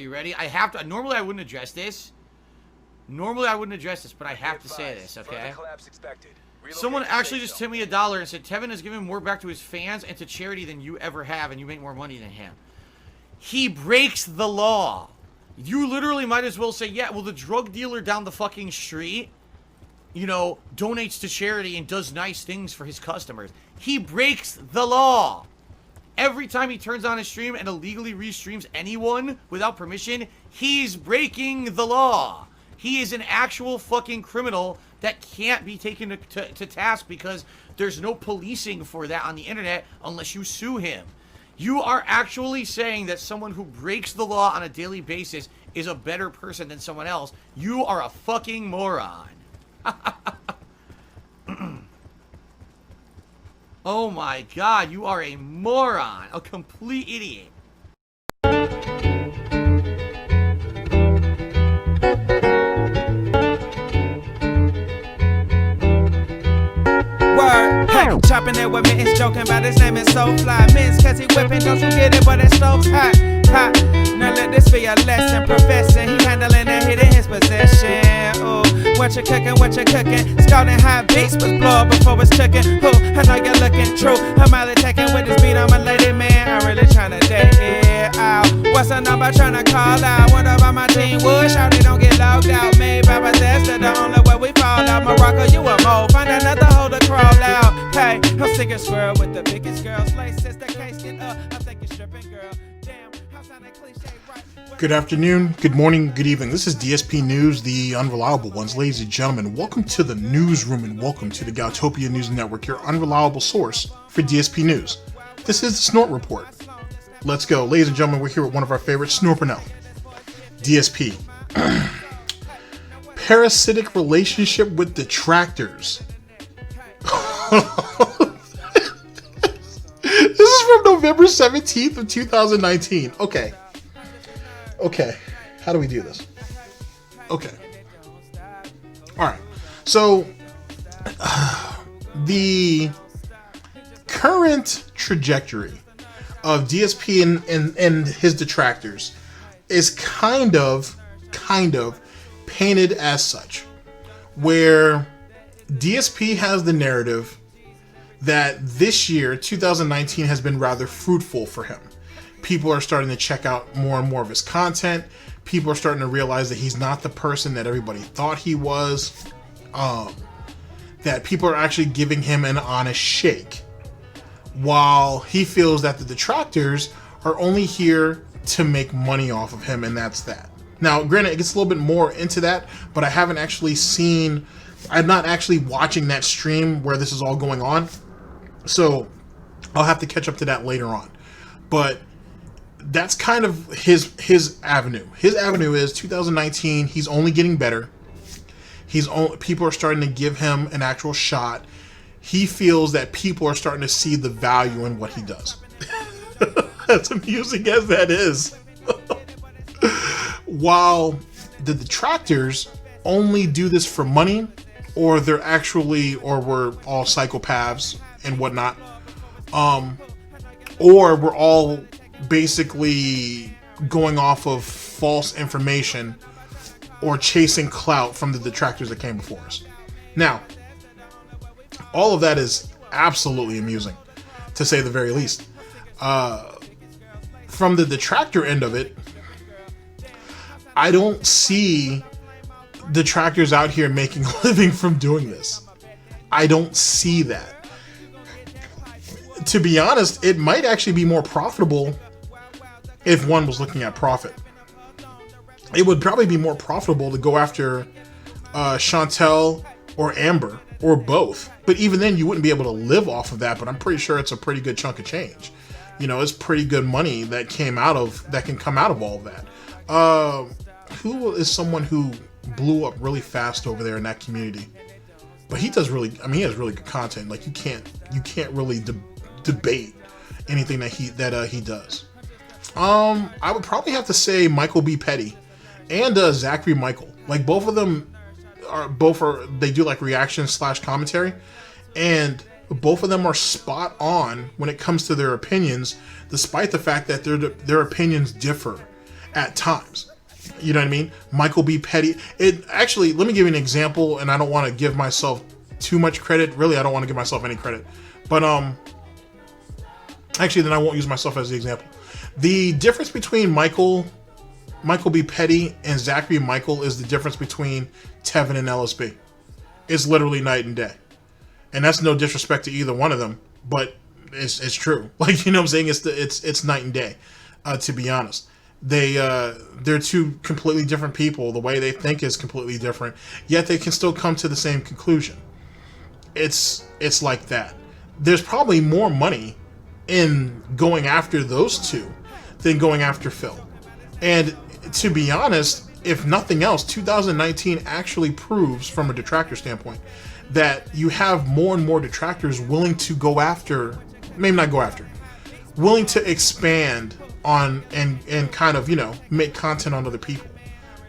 Are you ready? I have to. Normally, I wouldn't address this. But I have to say this, okay? Someone actually just tipped me $1 and said, Tevin has given more back to his fans and to charity than you ever have, and you make more money than him. He breaks the law. You literally might as well say, yeah, well, the drug dealer down the fucking street, you know, donates to charity and does nice things for his customers. He breaks the law. Every time he turns on his stream and illegally restreams anyone without permission, he's breaking the law. He is an actual fucking criminal that can't be taken to task because there's no policing for that on the internet unless you sue him. You are actually saying that someone who breaks the law on a daily basis is a better person than someone else. You are a fucking moron. Oh my god, you are a moron. A complete idiot. Hey, chopping it with Mittens, joking about his name is so fly. Mittens, cause he whipping, don't you get it, but that stove's hot, hot. Now let this be a lesson, professor. He handling and hitting his possession. Ooh, what you cooking? Scalding hot beats, was blow up before it's cooking. Ooh, I know you're looking true. I'm out attacking with this beat, I'm a lady man. I'm really trying to date it out. What's the number trying to call out? What about my team? Wood, shout it, don't get logged out. Made by Bethesda, the only way we fall out. Morocco, you a mole. Find another hole to crawl out. Hey, I'm sick of squirrel with the biggest girls. Like sister, can't get up. I think you're stripping, girl. Damn, how sound that cliche, right? Good afternoon, good morning, good evening. This is DSP News, the unreliable ones. Ladies and gentlemen, welcome to the newsroom and welcome to the Goutopia News Network, your unreliable source for DSP News. This is the Snort Report. Let's go. Ladies and gentlemen, we're here with one of our favorites, Snort Burnell. DSP. Parasitic relationship with Detractors. This is from November 17th of 2019. Okay. How do we do this? Okay. Alright. So, the current trajectory of DSP and his detractors is kind of painted as such, where DSP has the narrative that this year, 2019, has been rather fruitful for him. People are starting to check out more and more of his content. People are starting to realize that he's not the person that everybody thought he was. That people are actually giving him an honest shake. While he feels that the detractors are only here to make money off of him, and that's that. Now, granted, it gets a little bit more into that, but I haven't actually seen... I'm not actually watching that stream where this is all going on. So, I'll have to catch up to that later on. But that's kind of his avenue. His avenue is 2019. He's only getting better. People are starting to give him an actual shot. He feels that people are starting to see the value in what he does. As amusing as that is. While the detractors only do this for money, or we're all psychopaths and whatnot, or we're all basically going off of false information or chasing clout from the detractors that came before us. Now, all of that is absolutely amusing, to say the very least. From the detractor end of it, I don't see detractors out here making a living from doing this. I don't see that. To be honest, it might actually be more profitable if one was looking at profit. It would probably be more profitable to go after Chantel or Amber or both. But even then, you wouldn't be able to live off of that. But I'm pretty sure it's a pretty good chunk of change. You know, it's pretty good money that can come out of all of that. Who is someone who blew up really fast over there in that community? But he does really, I mean, he has really good content. Like you can't really debate anything that he does. I would probably have to say Michael B. Petty and Zachary Michael. Like both of them they do like reaction / commentary, and both of them are spot on when it comes to their opinions, despite the fact that their opinions differ at times. You know what I mean? Michael B. Petty. It actually, let me give you an example, and I don't want to give myself too much credit. Really, I don't want to give myself any credit. But actually, then I won't use myself as the example. The difference between Michael B. Petty and Zachary Michael is the difference between Tevin and LSB. It's literally night and day. And that's no disrespect to either one of them, but it's true. Like, you know what I'm saying? It's night and day, to be honest. They're two completely different people. The way they think is completely different, yet they can still come to the same conclusion. It's like that. There's probably more money in going after those two than going after Phil. And to be honest, if nothing else, 2019 actually proves, from a detractor standpoint, that you have more and more detractors willing to go after, maybe not go after, willing to expand on and kind of, you know, make content on other people.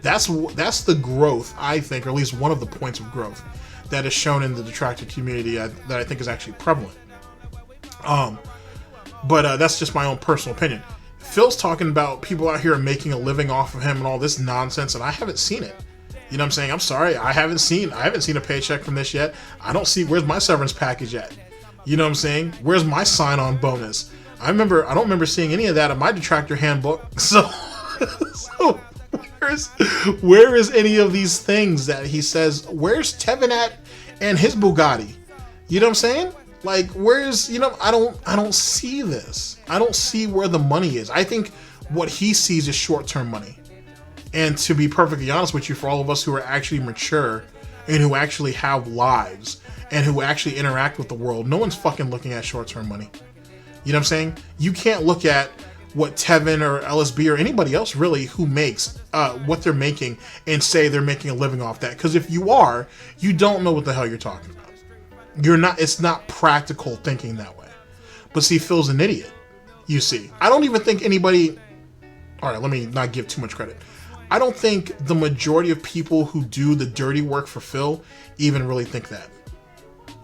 That's the growth, I think, or at least one of the points of growth that is shown in the detractor community that I think is actually prevalent. But that's just my own personal opinion. Phil's talking about people out here making a living off of him and all this nonsense, and I haven't seen it. You know what I'm saying? I'm sorry, I haven't seen a paycheck from this yet. I don't see, where's my severance package at? You know what I'm saying? Where's my sign-on bonus? I don't remember seeing any of that in my detractor handbook. So where is any of these things that he says? Where's Tevin at and his Bugatti? You know what I'm saying? Like, where's, you know, I don't see this. I don't see where the money is. I think what he sees is short-term money. And to be perfectly honest with you, for all of us who are actually mature and who actually have lives and who actually interact with the world, no one's fucking looking at short-term money. You know what I'm saying? You can't look at what Tevin or LSB or anybody else really who makes what they're making and say they're making a living off that. Because if you are, you don't know what the hell you're talking about. You're not. It's not practical thinking that way. But see, Phil's an idiot. You see, I don't even think anybody. All right, let me not give too much credit. I don't think the majority of people who do the dirty work for Phil even really think that.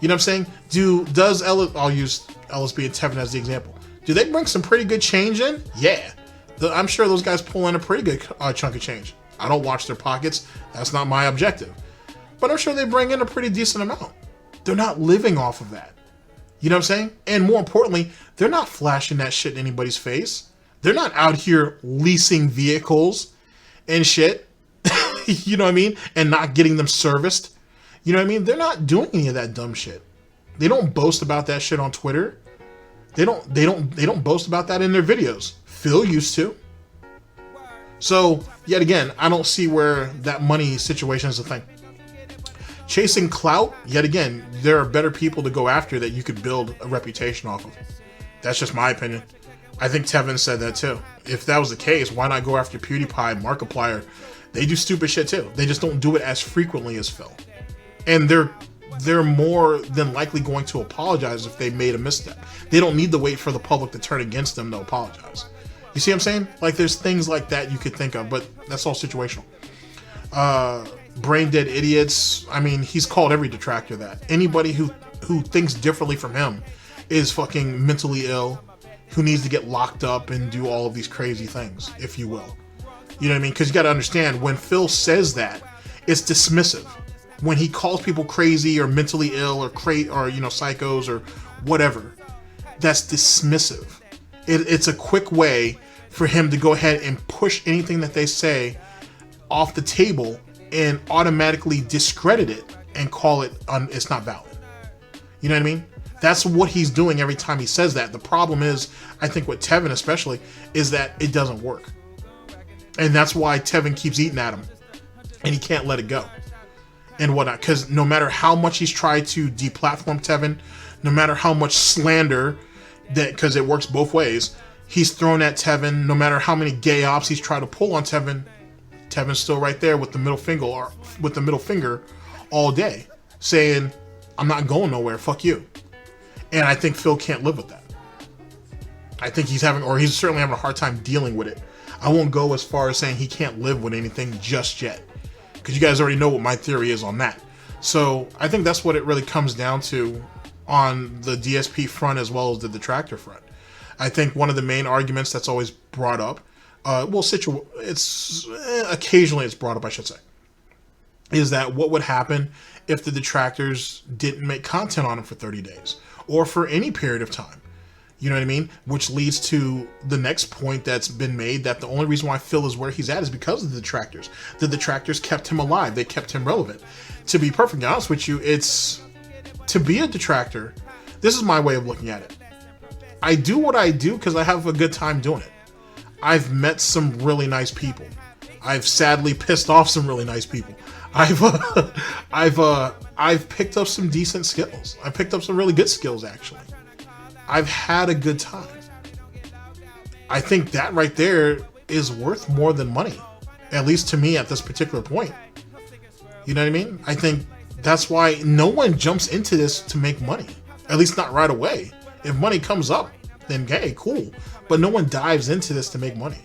You know what I'm saying? I'll use LSB and Tevin as the example. Do they bring some pretty good change in? Yeah. I'm sure those guys pull in a pretty good chunk of change. I don't watch their pockets. That's not my objective. But I'm sure they bring in a pretty decent amount. They're not living off of that. You know what I'm saying? And more importantly, they're not flashing that shit in anybody's face. They're not out here leasing vehicles and shit. You know what I mean? And not getting them serviced. You know what I mean? They're not doing any of that dumb shit. They don't boast about that shit on Twitter. They don't boast about that in their videos. Phil used to. So, yet again, I don't see where that money situation is a thing. Chasing clout, yet again, there are better people to go after that you could build a reputation off of. That's just my opinion. I think Tevin said that too. If that was the case, why not go after PewDiePie, Markiplier? They do stupid shit too. They just don't do it as frequently as Phil. And they're more than likely going to apologize if they made a misstep. They don't need to wait for the public to turn against them to apologize. You see what I'm saying? Like, there's things like that you could think of, but that's all situational. Brain dead idiots. I mean, he's called every detractor that. Anybody who thinks differently from him is fucking mentally ill, who needs to get locked up and do all of these crazy things, if you will. You know what I mean? Because you got to understand, when Phil says that, it's dismissive. When he calls people crazy or mentally ill or psychos or whatever, that's dismissive. It's a quick way for him to go ahead and push anything that they say off the table and automatically discredit it and call it it's not valid. You know what I mean? That's what he's doing every time he says that. The problem is, I think with Tevin especially, is that it doesn't work. And that's why Tevin keeps eating at him. And he can't let it go. And whatnot. Because no matter how much he's tried to deplatform Tevin, no matter how much slander, because it works both ways, he's thrown at Tevin, no matter how many gay ops he's tried to pull on Tevin, Tevin's still right there with the middle finger all day, saying, I'm not going nowhere, fuck you. And I think Phil can't live with that. I think he's certainly having a hard time dealing with it. I won't go as far as saying he can't live with anything just yet, because you guys already know what my theory is on that. So I think that's what it really comes down to on the DSP front as well as the detractor front. I think one of the main arguments that's always brought up occasionally it's brought up, I should say, is that what would happen if the detractors didn't make content on him for 30 days or for any period of time? You know what I mean? Which leads to the next point that's been made, that the only reason why Phil is where he's at is because of the detractors. The detractors kept him alive. They kept him relevant. To be perfectly honest with you, it's to be a detractor. This is my way of looking at it. I do what I do because I have a good time doing it. I've met some really nice people. I've sadly pissed off some really nice people. I've picked up some decent skills. I picked up some really good skills, actually. I've had a good time. I think that right there is worth more than money, at least to me at this particular point. You know what I mean? I think that's why no one jumps into this to make money, at least not right away. If money comes up, then hey, cool. But no one dives into this to make money.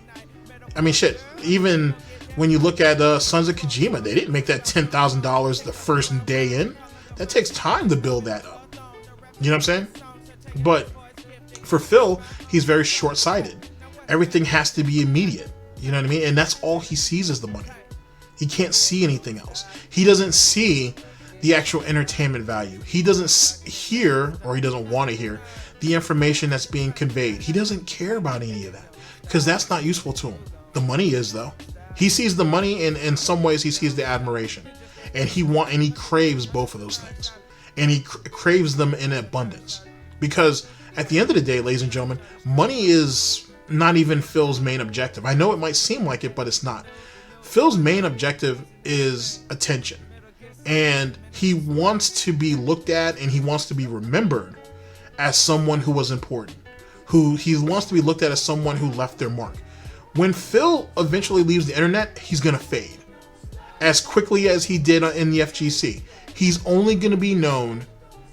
I mean, shit, even when you look at Sons of Kojima, they didn't make that $10,000 the first day in. That takes time to build that up. You know what I'm saying? But for Phil, he's very short-sighted. Everything has to be immediate. You know what I mean? And that's all he sees is the money. He can't see anything else. He doesn't see the actual entertainment value. He doesn't hear, or he doesn't want to hear, the information that's being conveyed. He doesn't care about any of that because that's not useful to him. The money is, though. He sees the money, and in some ways he sees the admiration. And he craves both of those things. And he craves them in abundance. Because at the end of the day, ladies and gentlemen, money is not even Phil's main objective. I know it might seem like it, but it's not. Phil's main objective is attention. And he wants to be looked at, and he wants to be remembered as someone who was important. He wants to be looked at as someone who left their mark. When Phil eventually leaves the internet, he's going to fade. As quickly as he did in the FGC. He's only going to be known,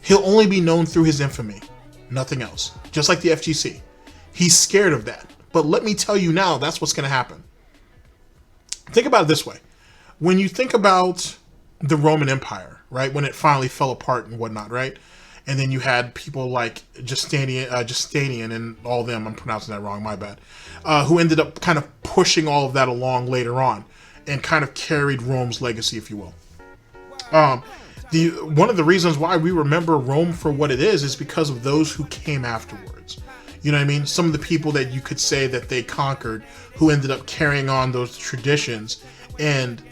he'll only be known through his infamy. Nothing else. Just like the FGC. He's scared of that. But let me tell you now, that's what's going to happen. Think about it this way. When you think about the Roman Empire, right? When it finally fell apart and whatnot, right? And then you had people like Justinian and all them, I'm pronouncing that wrong, my bad, who ended up kind of pushing all of that along later on and kind of carried Rome's legacy, if you will. One of the reasons why we remember Rome for what it is because of those who came afterwards. You know what I mean? Some of the people that you could say that they conquered, who ended up carrying on those traditions and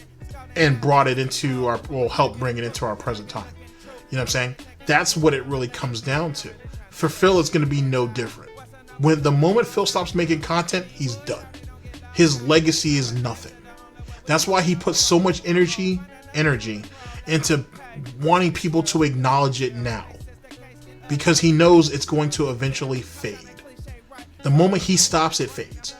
brought it into helped bring it into our present time. You know what I'm saying? That's what it really comes down to. For Phil, it's going to be no different. When the moment Phil stops making content, he's done. His legacy is nothing. That's why he puts so much energy into wanting people to acknowledge it now, because he knows it's going to eventually fade. The moment he stops, it fades.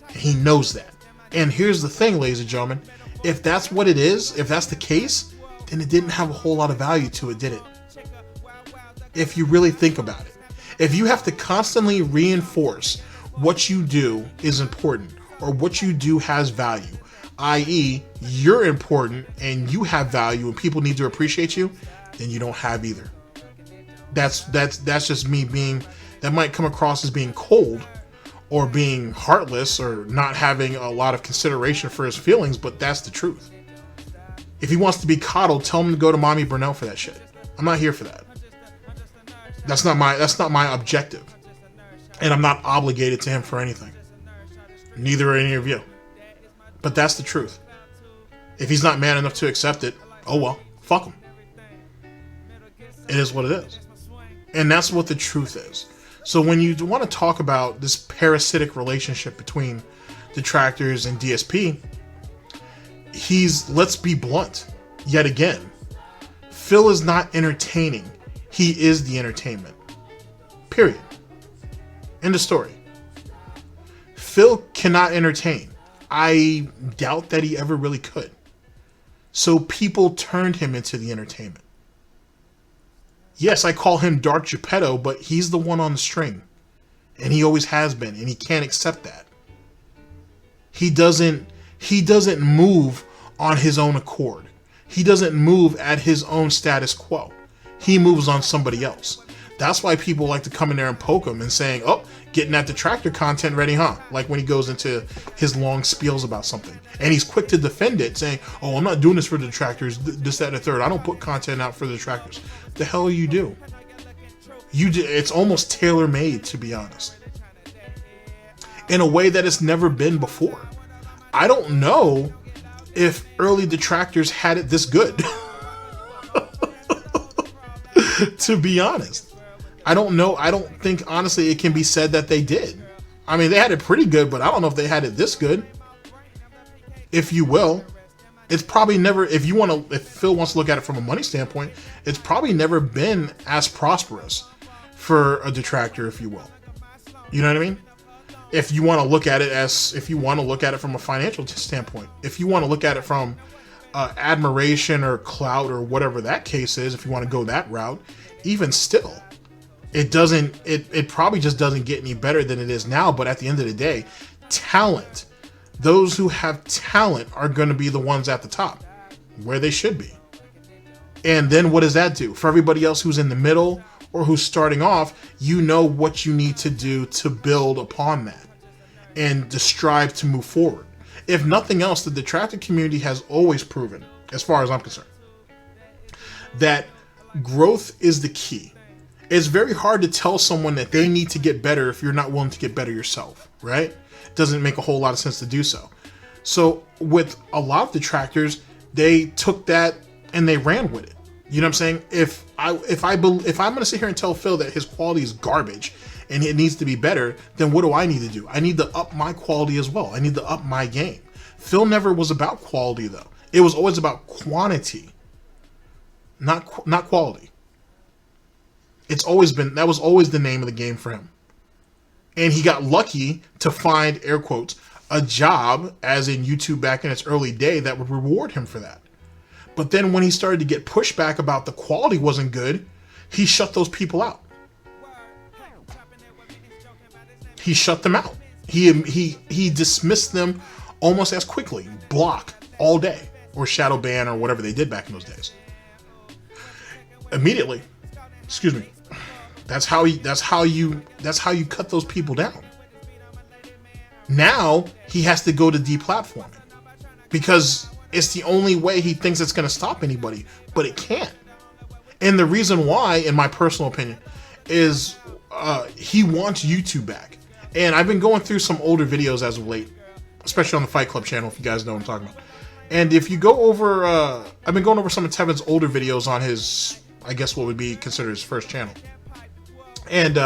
And he knows that. And here's the thing, ladies and gentlemen, if that's what it is, if that's the case, then it didn't have a whole lot of value to it, did it? If you really think about it. If you have to constantly reinforce what you do is important, or what you do has value, i.e., you're important and you have value and people need to appreciate you, then you don't have either. That's just me being, that might come across as being cold or being heartless or not having a lot of consideration for his feelings, but that's the truth. If he wants to be coddled, tell him to go to Mommy Burnell for that shit. I'm not here for that. That's not my objective. And I'm not obligated to him for anything. Neither are any of you. But that's the truth. If he's not man enough to accept it, oh well, fuck him. It is what it is. And that's what the truth is. So when you want to talk about this parasitic relationship between Detractors and DSP, let's be blunt, yet again, Phil is not entertaining. He is the entertainment. Period. End of story. Phil cannot entertain. I doubt that he ever really could. So people turned him into the entertainment. Yes, I call him Dark Geppetto, but he's the one on the string. And he always has been, and he can't accept that. He doesn't move on his own accord. He doesn't move at his own status quo. He moves on somebody else. That's why people like to come in there and poke him and saying, oh, getting that detractor content ready, huh? Like when he goes into his long spiels about something. And he's quick to defend it, saying, oh, I'm not doing this for the detractors, this, that, and the third. I don't put content out for the detractors. The hell you do? It's almost tailor-made, to be honest. In a way that it's never been before. I don't know if early detractors had it this good. To be honest. I don't know. I don't think, honestly, it can be said that they did. I mean, they had it pretty good, but I don't know if they had it this good. If you will. It's probably never, if Phil wants to look at it from a money standpoint, it's probably never been as prosperous for a detractor, if you will. You know what I mean? If you want to look at it from a financial standpoint, if you want to look at it from admiration or clout or whatever that case is, if you want to go that route, even still, it probably just doesn't get any better than it is now. But at the end of the day, talent, those who have talent are going to be the ones at the top, where they should be. And then what does that do? For everybody else who's in the middle or who's starting off, you know what you need to do to build upon that and to strive to move forward. If nothing else, the detractor community has always proven, as far as I'm concerned, that growth is the key. It's very hard to tell someone that they need to get better if you're not willing to get better yourself, right? It doesn't make a whole lot of sense to do so. So with a lot of detractors, they took that and they ran with it. You know what I'm saying? If I'm going to sit here and tell Phil that his quality is garbage and it needs to be better, then what do I need to do? I need to up my quality as well. I need to up my game. Phil never was about quality, though. It was always about quantity, not quality. That was always the name of the game for him. And he got lucky to find, air quotes, a job, as in YouTube back in its early day, that would reward him for that. But then when he started to get pushback about the quality wasn't good, he shut those people out. He shut them out. He dismissed them almost as quickly. Block all day, or shadow ban, or whatever they did back in those days. Immediately. Excuse me. That's how you cut those people down. Now he has to go to deplatforming because it's the only way he thinks it's going to stop anybody, but it can't. And the reason why, in my personal opinion, is he wants YouTube back. And I've been going through some older videos as of late, especially on the Fight Club channel, if you guys know what I'm talking about. And if you go over, I've been going over some of Tevin's older videos on his, I guess what would be considered his first channel. And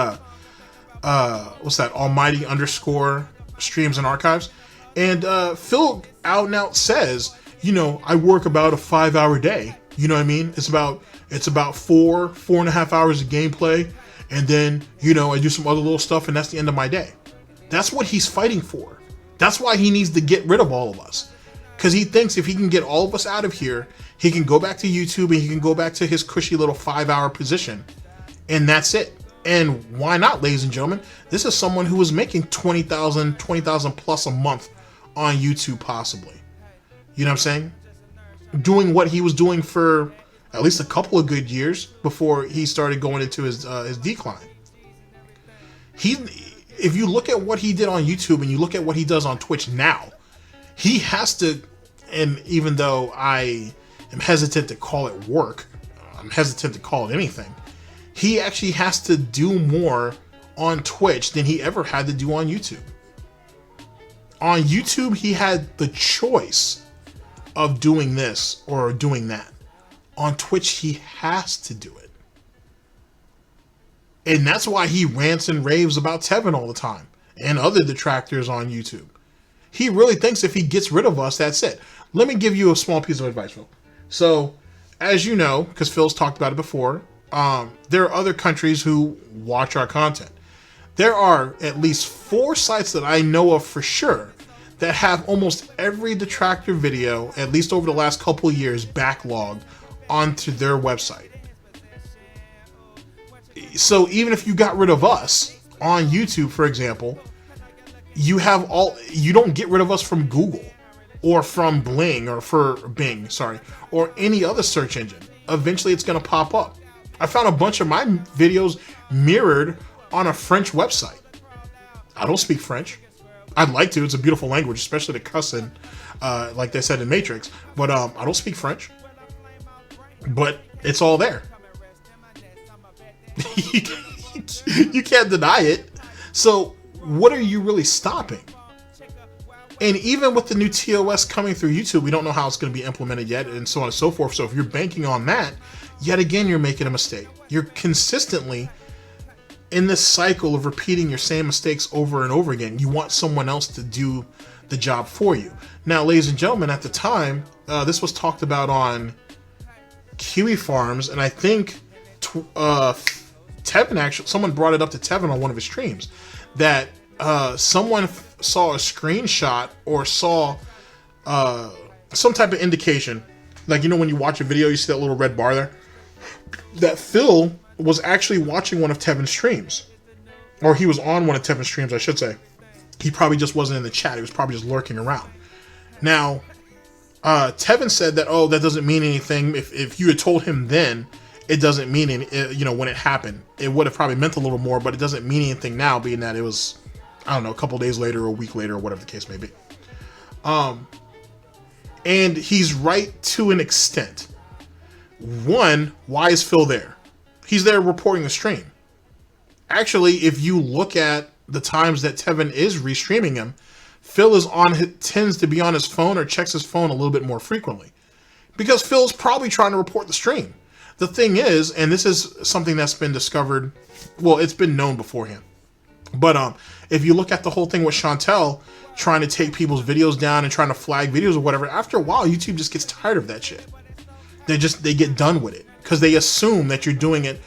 what's that? Almighty _streams and archives. And Phil out and out says, you know, I work about a 5-hour day. You know what I mean? It's about 4.5 hours of gameplay, and then, you know, I do some other little stuff, and that's the end of my day. That's what he's fighting for. That's why he needs to get rid of all of us. Because he thinks if he can get all of us out of here, he can go back to YouTube and he can go back to his cushy little 5-hour position. And that's it. And why not, ladies and gentlemen? This is someone who was making $20,000 plus a month on YouTube, possibly. You know what I'm saying? Doing what he was doing for at least a couple of good years before he started going into his decline. If you look at what he did on YouTube and you look at what he does on Twitch now, he has to, and even though I am hesitant to call it work, I'm hesitant to call it anything, he actually has to do more on Twitch than he ever had to do on YouTube. On YouTube, he had the choice of doing this or doing that. On Twitch, he has to do it. And that's why he rants and raves about Tevin all the time and other detractors on YouTube. He really thinks if he gets rid of us, that's it. Let me give you a small piece of advice, Phil. So, as you know, because Phil's talked about it before, there are other countries who watch our content. There are at least 4 sites that I know of for sure that have almost every detractor video, at least over the last couple of years, backlogged onto their website. So even if you got rid of us on YouTube, for example, you don't get rid of us from Google or from Bing, or any other search engine. Eventually it's going to pop up. I found a bunch of my videos mirrored on a French website. I don't speak French. I'd like to. It's a beautiful language, especially to cuss in, like they said in Matrix. But I don't speak French. But it's all there. You can't deny it. So what are you really stopping? And even with the new TOS coming through YouTube, we don't know how it's going to be implemented yet, and so on and so forth. So if you're banking on that, yet again, you're making a mistake. You're consistently in this cycle of repeating your same mistakes over and over again. You want someone else to do the job for you. Now, ladies and gentlemen, at the time, this was talked about on Kiwi Farms, and I think Tevin actually, someone brought it up to Tevin on one of his streams, that someone saw a screenshot or saw some type of indication, like, you know, when you watch a video, you see that little red bar there, that Phil was actually watching one of Tevin's streams, or he was on one of Tevin's streams, I should say. He probably just wasn't in the chat. He was probably just lurking around. Now, Tevin said that, oh, that doesn't mean anything. If you had told him then, it doesn't mean any, you know, when it happened, it would have probably meant a little more, but it doesn't mean anything now, being that it was, I don't know, a couple days later or a week later or whatever the case may be. And he's right to an extent. One, why is Phil there? He's there reporting the stream. Actually, if you look at the times that Tevin is restreaming him, Phil is tends to be on his phone or checks his phone a little bit more frequently. Because Phil's probably trying to report the stream. The thing is, and this is something that's been discovered, well, it's been known beforehand. But if you look at the whole thing with Chantel trying to take people's videos down and trying to flag videos or whatever, after a while, YouTube just gets tired of that shit. They get done with it because they assume that you're doing it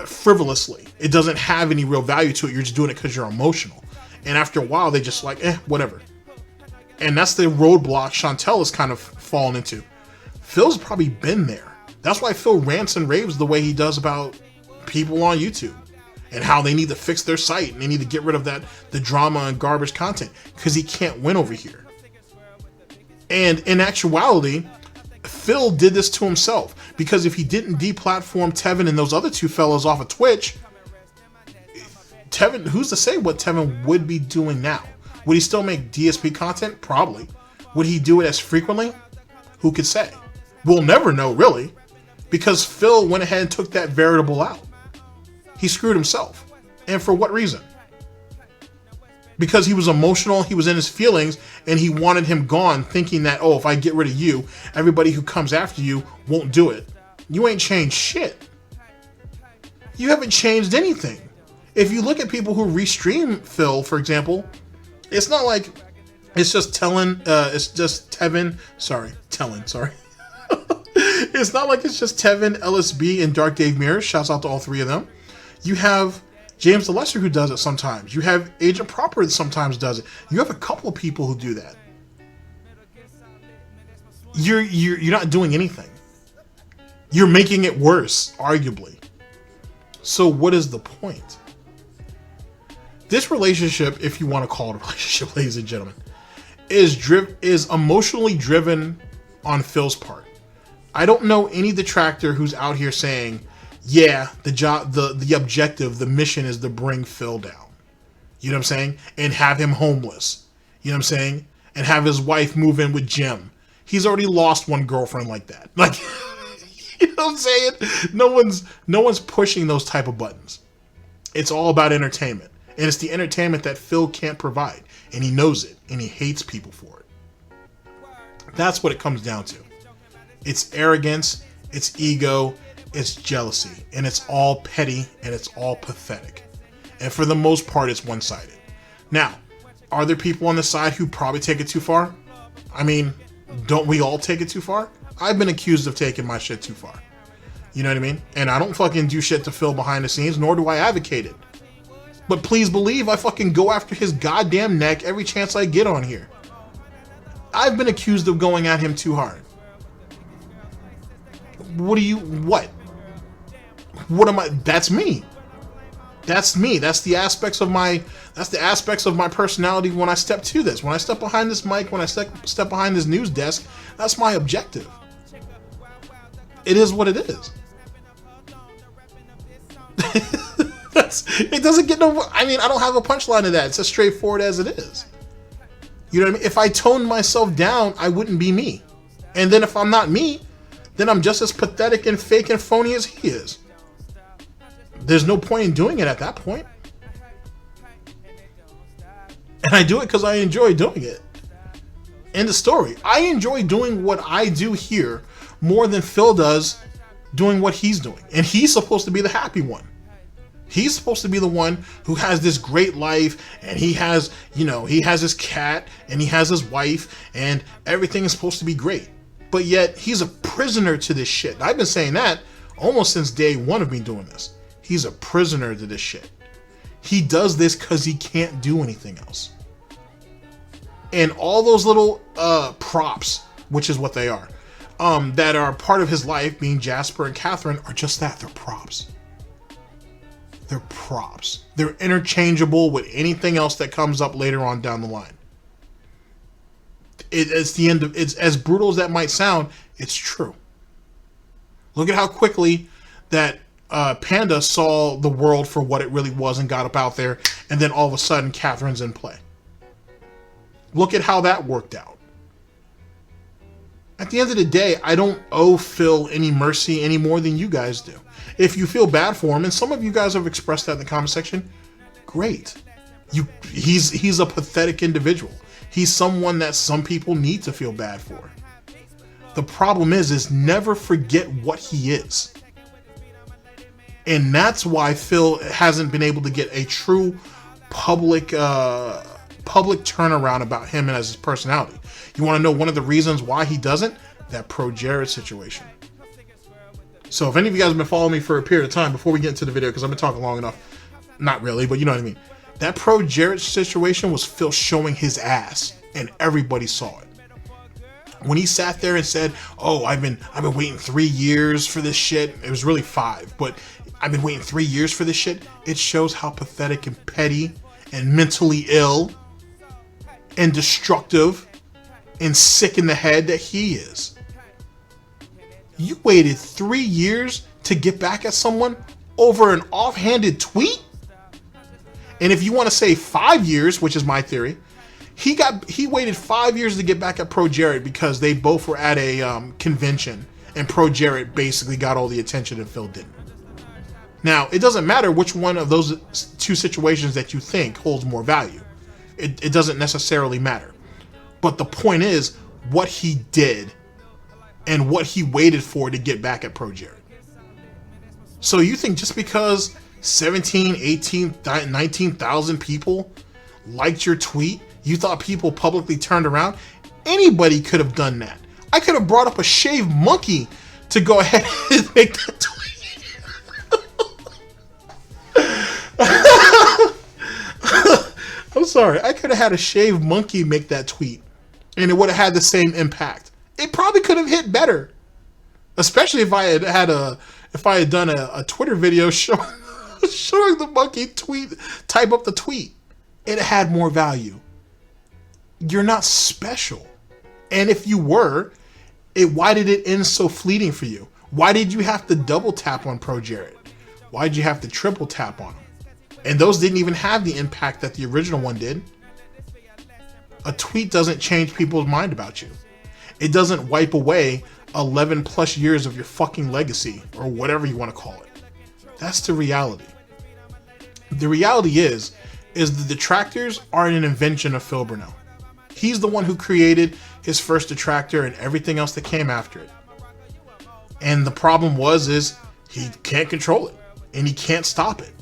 frivolously. It doesn't have any real value to it. You're just doing it because you're emotional. And after a while, they just like, whatever. And that's the roadblock Chantel has kind of fallen into. Phil's probably been there. That's why Phil rants and raves the way he does about people on YouTube and how they need to fix their site and they need to get rid of the drama and garbage content because he can't win over here. And in actuality, Phil did this to himself, because if he didn't deplatform Tevin and those other two fellows off of Twitch, Tevin, who's to say what Tevin would be doing now? Would he still make DSP content? Probably. Would he do it as frequently? Who could say? We'll never know, really, because Phil went ahead and took that variable out. He screwed himself. And for what reason? Because he was emotional, he was in his feelings, and he wanted him gone, thinking that, oh, if I get rid of you, everybody who comes after you won't do it. You ain't changed shit. You haven't changed anything. If you look at people who restream Phil, for example, it's not like it's just Tevin, sorry. It's not like it's just Tevin, LSB, and Dark Dave Mirrors. Shouts out to all three of them. You have James the Lesser who does it sometimes. You have Agent Proper that sometimes does it. You have a couple of people who do that. You're not doing anything. You're making it worse, arguably. So what is the point? This relationship, if you want to call it a relationship, ladies and gentlemen, is emotionally driven on Phil's part. I don't know any detractor who's out here saying, yeah, the objective, the mission is to bring Phil down. You know what I'm saying? And have him homeless. You know what I'm saying? And have his wife move in with Jim. He's already lost one girlfriend like that. Like, you know what I'm saying? No one's pushing those type of buttons. It's all about entertainment. And it's the entertainment that Phil can't provide. And he knows it. And he hates people for it. That's what it comes down to. It's arrogance. It's ego. It's jealousy. And it's all petty. And it's all pathetic. And for the most part, it's one-sided. Now, are there people on the side who probably take it too far? I mean, don't we all take it too far? I've been accused of taking my shit too far. You know what I mean? And I don't fucking do shit to Phil behind the scenes, nor do I advocate it. But please believe I fucking go after his goddamn neck every chance I get on here. I've been accused of going at him too hard. What? What am I? That's me. That's me. That's the aspects of my personality when I step to this. When I step behind this mic, when I step behind this news desk, that's my objective. It is what it is. It doesn't get no. I mean, I don't have a punchline to that. It's as straightforward as it is. You know what I mean? If I toned myself down, I wouldn't be me. And then if I'm not me, then I'm just as pathetic and fake and phony as he is. There's no point in doing it at that point. And I do it because I enjoy doing it. End of story. I enjoy doing what I do here more than Phil does doing what he's doing. And he's supposed to be the happy one. He's supposed to be the one who has this great life, and he has, you know, he has his cat and he has his wife and everything is supposed to be great. But yet he's a prisoner to this shit. I've been saying that almost since day one of me doing this. He's a prisoner to this shit. He does this because he can't do anything else. And all those little props, which is what they are, that are part of his life, being Jasper and Catherine, are just that. They're props. They're props. They're interchangeable with anything else that comes up later on down the line. It's the end of, it's as brutal as that might sound, it's true. Look at how quickly that Panda saw the world for what it really was and got up out there, and then all of a sudden Catherine's in play. Look at how that worked out. At the end of the day, I don't owe Phil any mercy any more than you guys do. If you feel bad for him, and some of you guys have expressed that in the comment section, great. He's a pathetic individual. He's someone that some people need to feel bad for. The problem is never forget what he is. And that's why Phil hasn't been able to get a true public turnaround about him and as his personality. You want to know one of the reasons why he doesn't? That Pro Jared situation. So if any of you guys have been following me for a period of time before we get into the video, because I've been talking long enough, not really, but you know what I mean. That Pro Jared situation was Phil showing his ass, and everybody saw it. When he sat there and said, "Oh, I've been waiting 3 years for this shit," it was really 5, but I've been waiting 3 years for this shit. It shows how pathetic and petty and mentally ill and destructive and sick in the head that he is. You waited 3 years to get back at someone over an offhanded tweet? And if you want to say 5 years, which is my theory, he waited 5 years to get back at Pro Jared because they both were at a convention and Pro Jared basically got all the attention and Phil didn't. Now, it doesn't matter which one of those two situations that you think holds more value. It doesn't necessarily matter. But the point is what he did and what he waited for to get back at Pro Jared. So you think just because 17, 18, 19,000 people liked your tweet, you thought people publicly turned around? Anybody could have done that. I could have brought up a shaved monkey to go ahead and make that tweet. I'm sorry. I could have had a shaved monkey make that tweet, and it would have had the same impact. It probably could have hit better, especially if I had done a Twitter video showing the monkey type up the tweet. It had more value. You're not special, and if you were, why did it end so fleeting for you? Why did you have to double tap on Pro Jared? Why did you have to triple tap on him? And those didn't even have the impact that the original one did. A tweet doesn't change people's mind about you. It doesn't wipe away 11 plus years of your fucking legacy, or whatever you want to call it. That's the reality. The reality is the Detractors are an invention of Phil Burnell. He's the one who created his first Detractor and everything else that came after it. And the problem is he can't control it, and he can't stop it.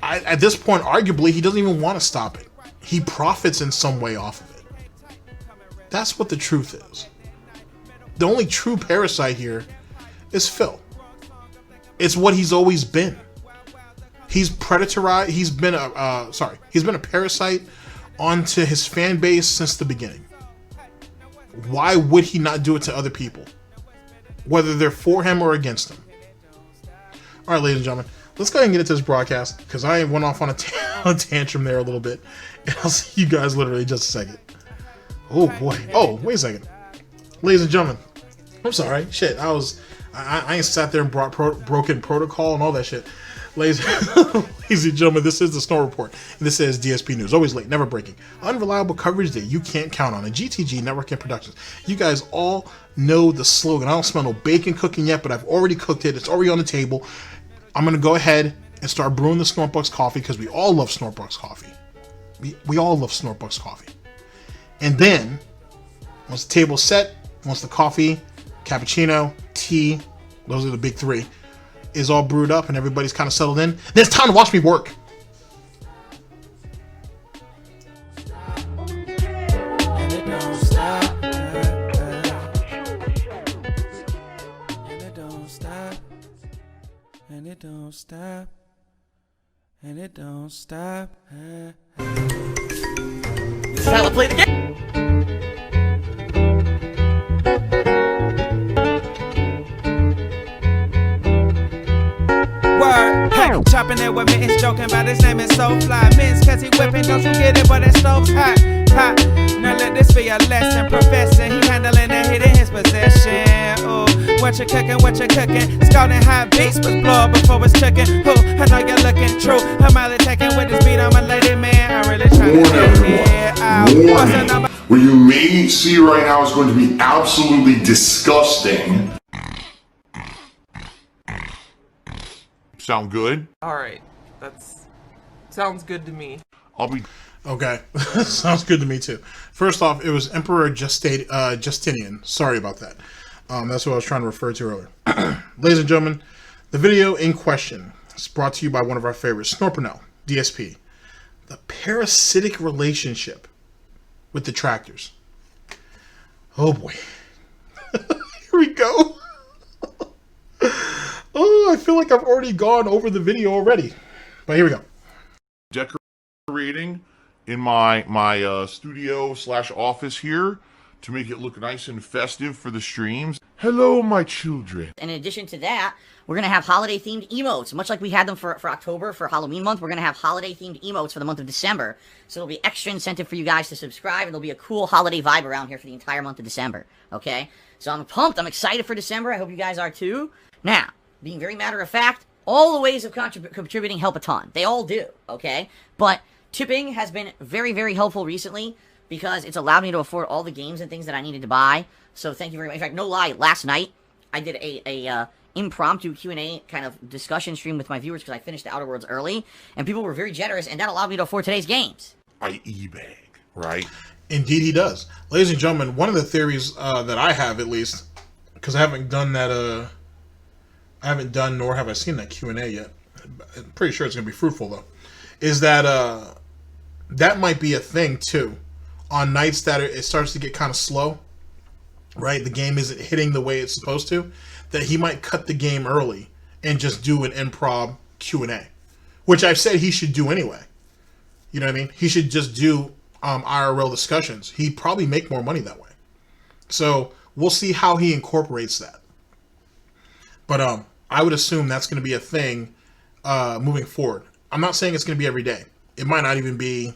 At this point, arguably, he doesn't even want to stop it. He profits in some way off of it. That's what the truth is. The only true parasite here is Phil. It's what he's always been. He's predatorized. He's been a parasite onto his fan base since the beginning. Why would he not do it to other people, whether they're for him or against him? All right, ladies and gentlemen. Let's go ahead and get into this broadcast, because I went off on a tantrum there a little bit. And I'll see you guys literally in just a second. Oh, boy. Oh, wait a second. Ladies and gentlemen, I'm sorry. Shit, I ain't sat there and brought broken protocol and all that shit. Ladies and gentlemen, this is the Snort Report, and this is DSP News. Always late, never breaking. Unreliable coverage that you can't count on. A GTG Network and Productions. You guys all know the slogan. I don't smell no bacon cooking yet, but I've already cooked it. It's already on the table. I'm going to go ahead and start brewing the SnortBucks coffee because we all love SnortBucks coffee. We all love SnortBucks coffee. And then, once the table's set, once the coffee, cappuccino, tea, those are the big three, is all brewed up and everybody's kind of settled in, then it's time to watch me work. And it don't stop. And it don't stop. And it don't stop. And it don't stop. This is how I play the game. Word, hey, chopping it with Mittens, joking about his name is so fly. Mittens, cause he whipping, don't you get it, but that stove's hot, hot. Now let this be a lesson, professor, he handling and hitting his possession. Ooh, what you cooking, scalding hot beats, was blow up before it's cooking. Ooh, I know you're looking true, I'm out attacking with this beat on my lady, man, I'm really trying to get it out. What's the number? What you may see right now is going to be absolutely disgusting. Sound good? Alright, sounds good to me. I'll be... Okay, sounds good to me too. First off, it was Emperor Justinian. Sorry about that. That's what I was trying to refer to earlier. Ladies and gentlemen, the video in question is brought to you by one of our favorites, Snort Burnell, DSP. The parasitic relationship with Detractors. Oh boy. Here we go. Oh, I feel like I've already gone over the video already. But here we go. Decorating in my studio / office here to make it look nice and festive for the streams. Hello, my children. And in addition to that, we're going to have holiday-themed emotes. Much like we had them for October, for Halloween month, we're going to have holiday-themed emotes for the month of December. So it'll be extra incentive for you guys to subscribe, and there'll be a cool holiday vibe around here for the entire month of December. Okay? So I'm pumped. I'm excited for December. I hope you guys are too. Now, being very matter of fact, all the ways of contributing help a ton. They all do, okay? But tipping has been very, very helpful recently because it's allowed me to afford all the games and things that I needed to buy. So thank you very much. In fact, no lie, last night I did a impromptu Q&A kind of discussion stream with my viewers because I finished the Outer Worlds early, and people were very generous, and that allowed me to afford today's games. I eBay, right? Indeed he does. Ladies and gentlemen, one of the theories that I have, at least, because I haven't done that, nor have I seen that Q&A yet. I'm pretty sure it's going to be fruitful, though. Is that that might be a thing, too. On nights that it starts to get kind of slow, right? The game isn't hitting the way it's supposed to. That he might cut the game early and just do an improv Q&A. Which I've said he should do anyway. You know what I mean? He should just do IRL discussions. He'd probably make more money that way. So we'll see how he incorporates that. But I would assume that's going to be a thing moving forward. I'm not saying it's going to be every day. It might not even be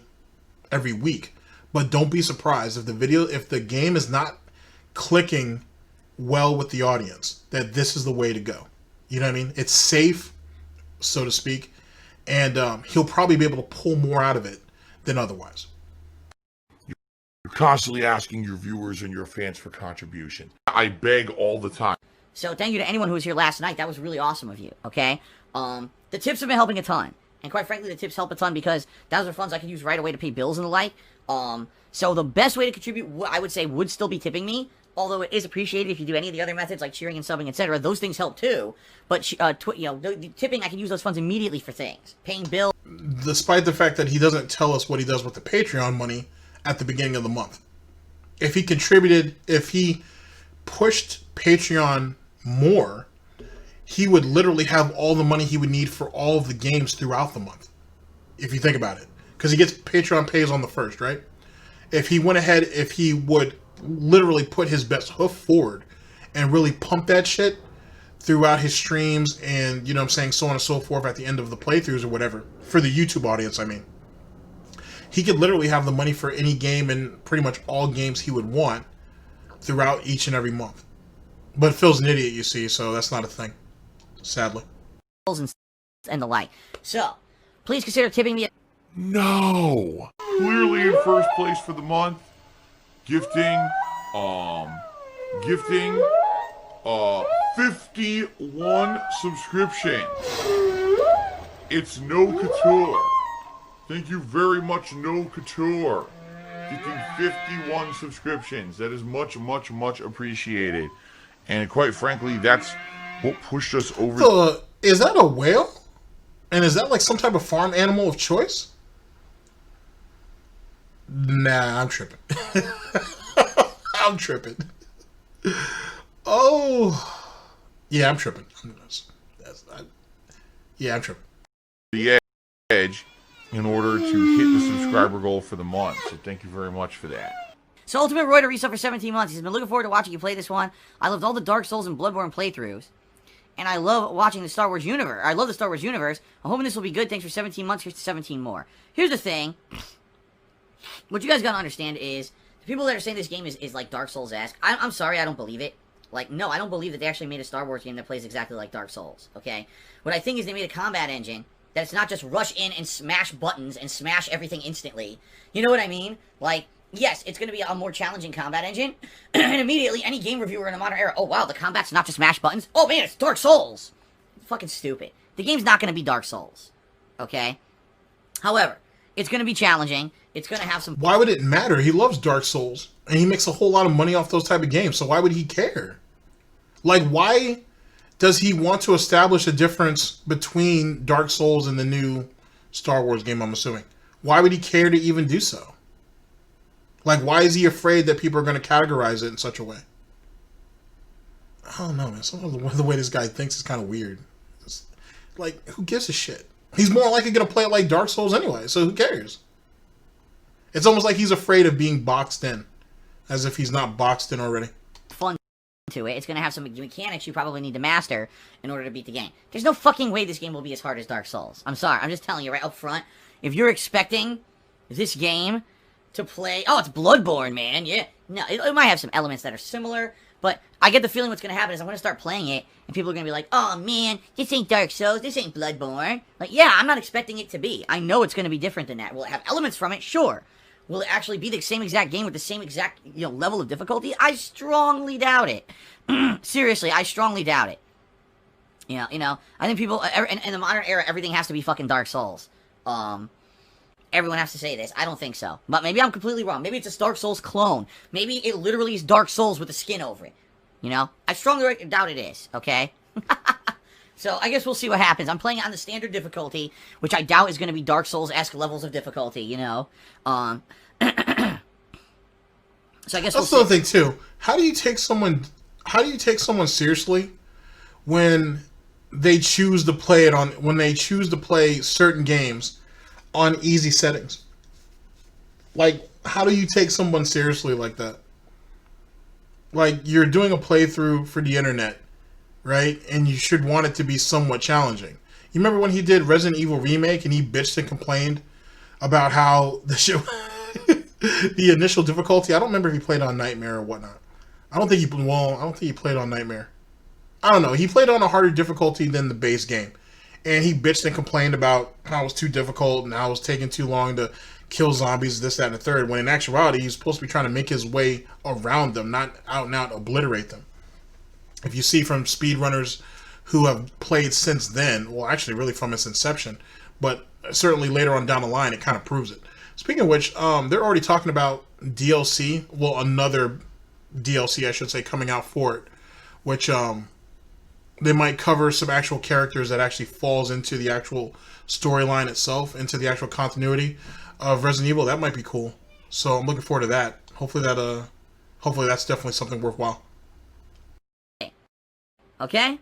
every week. But don't be surprised if the game is not clicking well with the audience, that this is the way to go. You know what I mean? It's safe, so to speak, and he'll probably be able to pull more out of it than otherwise. You're constantly asking your viewers and your fans for contribution. I beg all the time. So thank you to anyone who was here last night. That was really awesome of you, okay? The tips have been helping a ton. And quite frankly, the tips help a ton because those are funds I can use right away to pay bills and the like. So the best way to contribute, I would say, would still be tipping me. Although it is appreciated if you do any of the other methods like cheering and subbing, etc. Those things help too. But the tipping, I can use those funds immediately for things, paying bills. Despite the fact that he doesn't tell us what he does with the Patreon money at the beginning of the month, if he pushed Patreon more, he would literally have all the money he would need for all of the games throughout the month. If you think about it, because he gets Patreon pays on the 1st, right? If he went ahead, if he would literally put his best hoof forward and really pump that shit throughout his streams and, you know what I'm saying, so on and so forth at the end of the playthroughs or whatever, for the YouTube audience, I mean, he could literally have the money for any game and pretty much all games he would want throughout each and every month. But Phil's an idiot, you see, so that's not a thing, sadly. And and the like. So, please consider tipping me. No. Clearly in first place for the month. Gifting 51 subscriptions. It's No Couture. Thank you very much, No Couture. Gifting 51 subscriptions. That is much, much, much appreciated. And quite frankly, that's what pushed us over. Is that a whale? And is that like some type of farm animal of choice? Nah, I'm tripping. I'm tripping. Oh, yeah, I'm tripping. Yeah, I'm tripping. The edge in order to hit the subscriber goal for the month. So thank you very much for that. So Ultimate Roy to resub for 17 months. He's been looking forward to watching you play this one. I loved all the Dark Souls and Bloodborne playthroughs. And I love watching the Star Wars universe. I love the Star Wars universe. I'm hoping this will be good. Thanks for 17 months. Here's to 17 more. Here's the thing. What you guys gotta understand is, the people that are saying this game is like Dark Souls-esque, I'm sorry, I don't believe it. Like, no, I don't believe that they actually made a Star Wars game that plays exactly like Dark Souls, okay? What I think is they made a combat engine that it's not just rush in and smash buttons and smash everything instantly. You know what I mean? Like, yes, it's going to be a more challenging combat engine, and immediately any game reviewer in the modern era, oh wow, the combat's not just smash buttons. Oh man, it's Dark Souls! Fucking stupid. The game's not going to be Dark Souls, okay? However, it's going to be challenging. It's going to have some... Why would it matter? He loves Dark Souls, and he makes a whole lot of money off those type of games, so why would he care? Like, why does he want to establish a difference between Dark Souls and the new Star Wars game, I'm assuming? Why would he care to even do so? Like, why is he afraid that people are going to categorize it in such a way? I don't know, man. Some of the way this guy thinks is kind of weird. It's, like, who gives a shit? He's more likely going to play it like Dark Souls anyway, so who cares? It's almost like he's afraid of being boxed in, as if he's not boxed in already. Fun to it. It's going to have some mechanics you probably need to master in order to beat the game. There's no fucking way this game will be as hard as Dark Souls. I'm sorry. I'm just telling you right up front. If you're expecting this game to play... Oh, it's Bloodborne, man. Yeah. No, it might have some elements that are similar, but I get the feeling what's going to happen is I'm going to start playing it, and people are going to be like, oh, man, this ain't Dark Souls, this ain't Bloodborne. Like, yeah, I'm not expecting it to be. I know it's going to be different than that. Will it have elements from it? Sure. Will it actually be the same exact game with the same exact, level of difficulty? I strongly doubt it. Seriously, I strongly doubt it. I think people, in the modern era, everything has to be fucking Dark Souls. Everyone has to say this. I don't think so. But maybe I'm completely wrong. Maybe it's a Dark Souls clone. Maybe it literally is Dark Souls with a skin over it. I strongly doubt it is, okay? So I guess we'll see what happens. I'm playing it on the standard difficulty, which I doubt is going to be Dark Souls-esque levels of difficulty, So I guess that's the thing too. How do you take someone seriously when they choose to play it on when they choose to play certain games on easy settings? Like, how do you take someone seriously like that? Like, you're doing a playthrough for the internet, right? And you should want it to be somewhat challenging. You remember when he did Resident Evil Remake and he bitched and complained about how the shit, the initial difficulty? I don't remember if he played on Nightmare or whatnot. I don't think he played on Nightmare. I don't know. He played on a harder difficulty than the base game. And he bitched and complained about how it was too difficult and how it was taking too long to kill zombies, this, that, and the third. When in actuality, he's supposed to be trying to make his way around them, not out and out obliterate them. If you see from speedrunners who have played since then, well, actually really from its inception, but certainly later on down the line, it kind of proves it. Speaking of which, they're already talking about DLC, well, another DLC, I should say, coming out for it, which they might cover some actual characters that actually falls into the actual storyline itself, into the actual continuity of Resident Evil. That might be cool. So I'm looking forward to that. Hopefully that's definitely something worthwhile. Okay?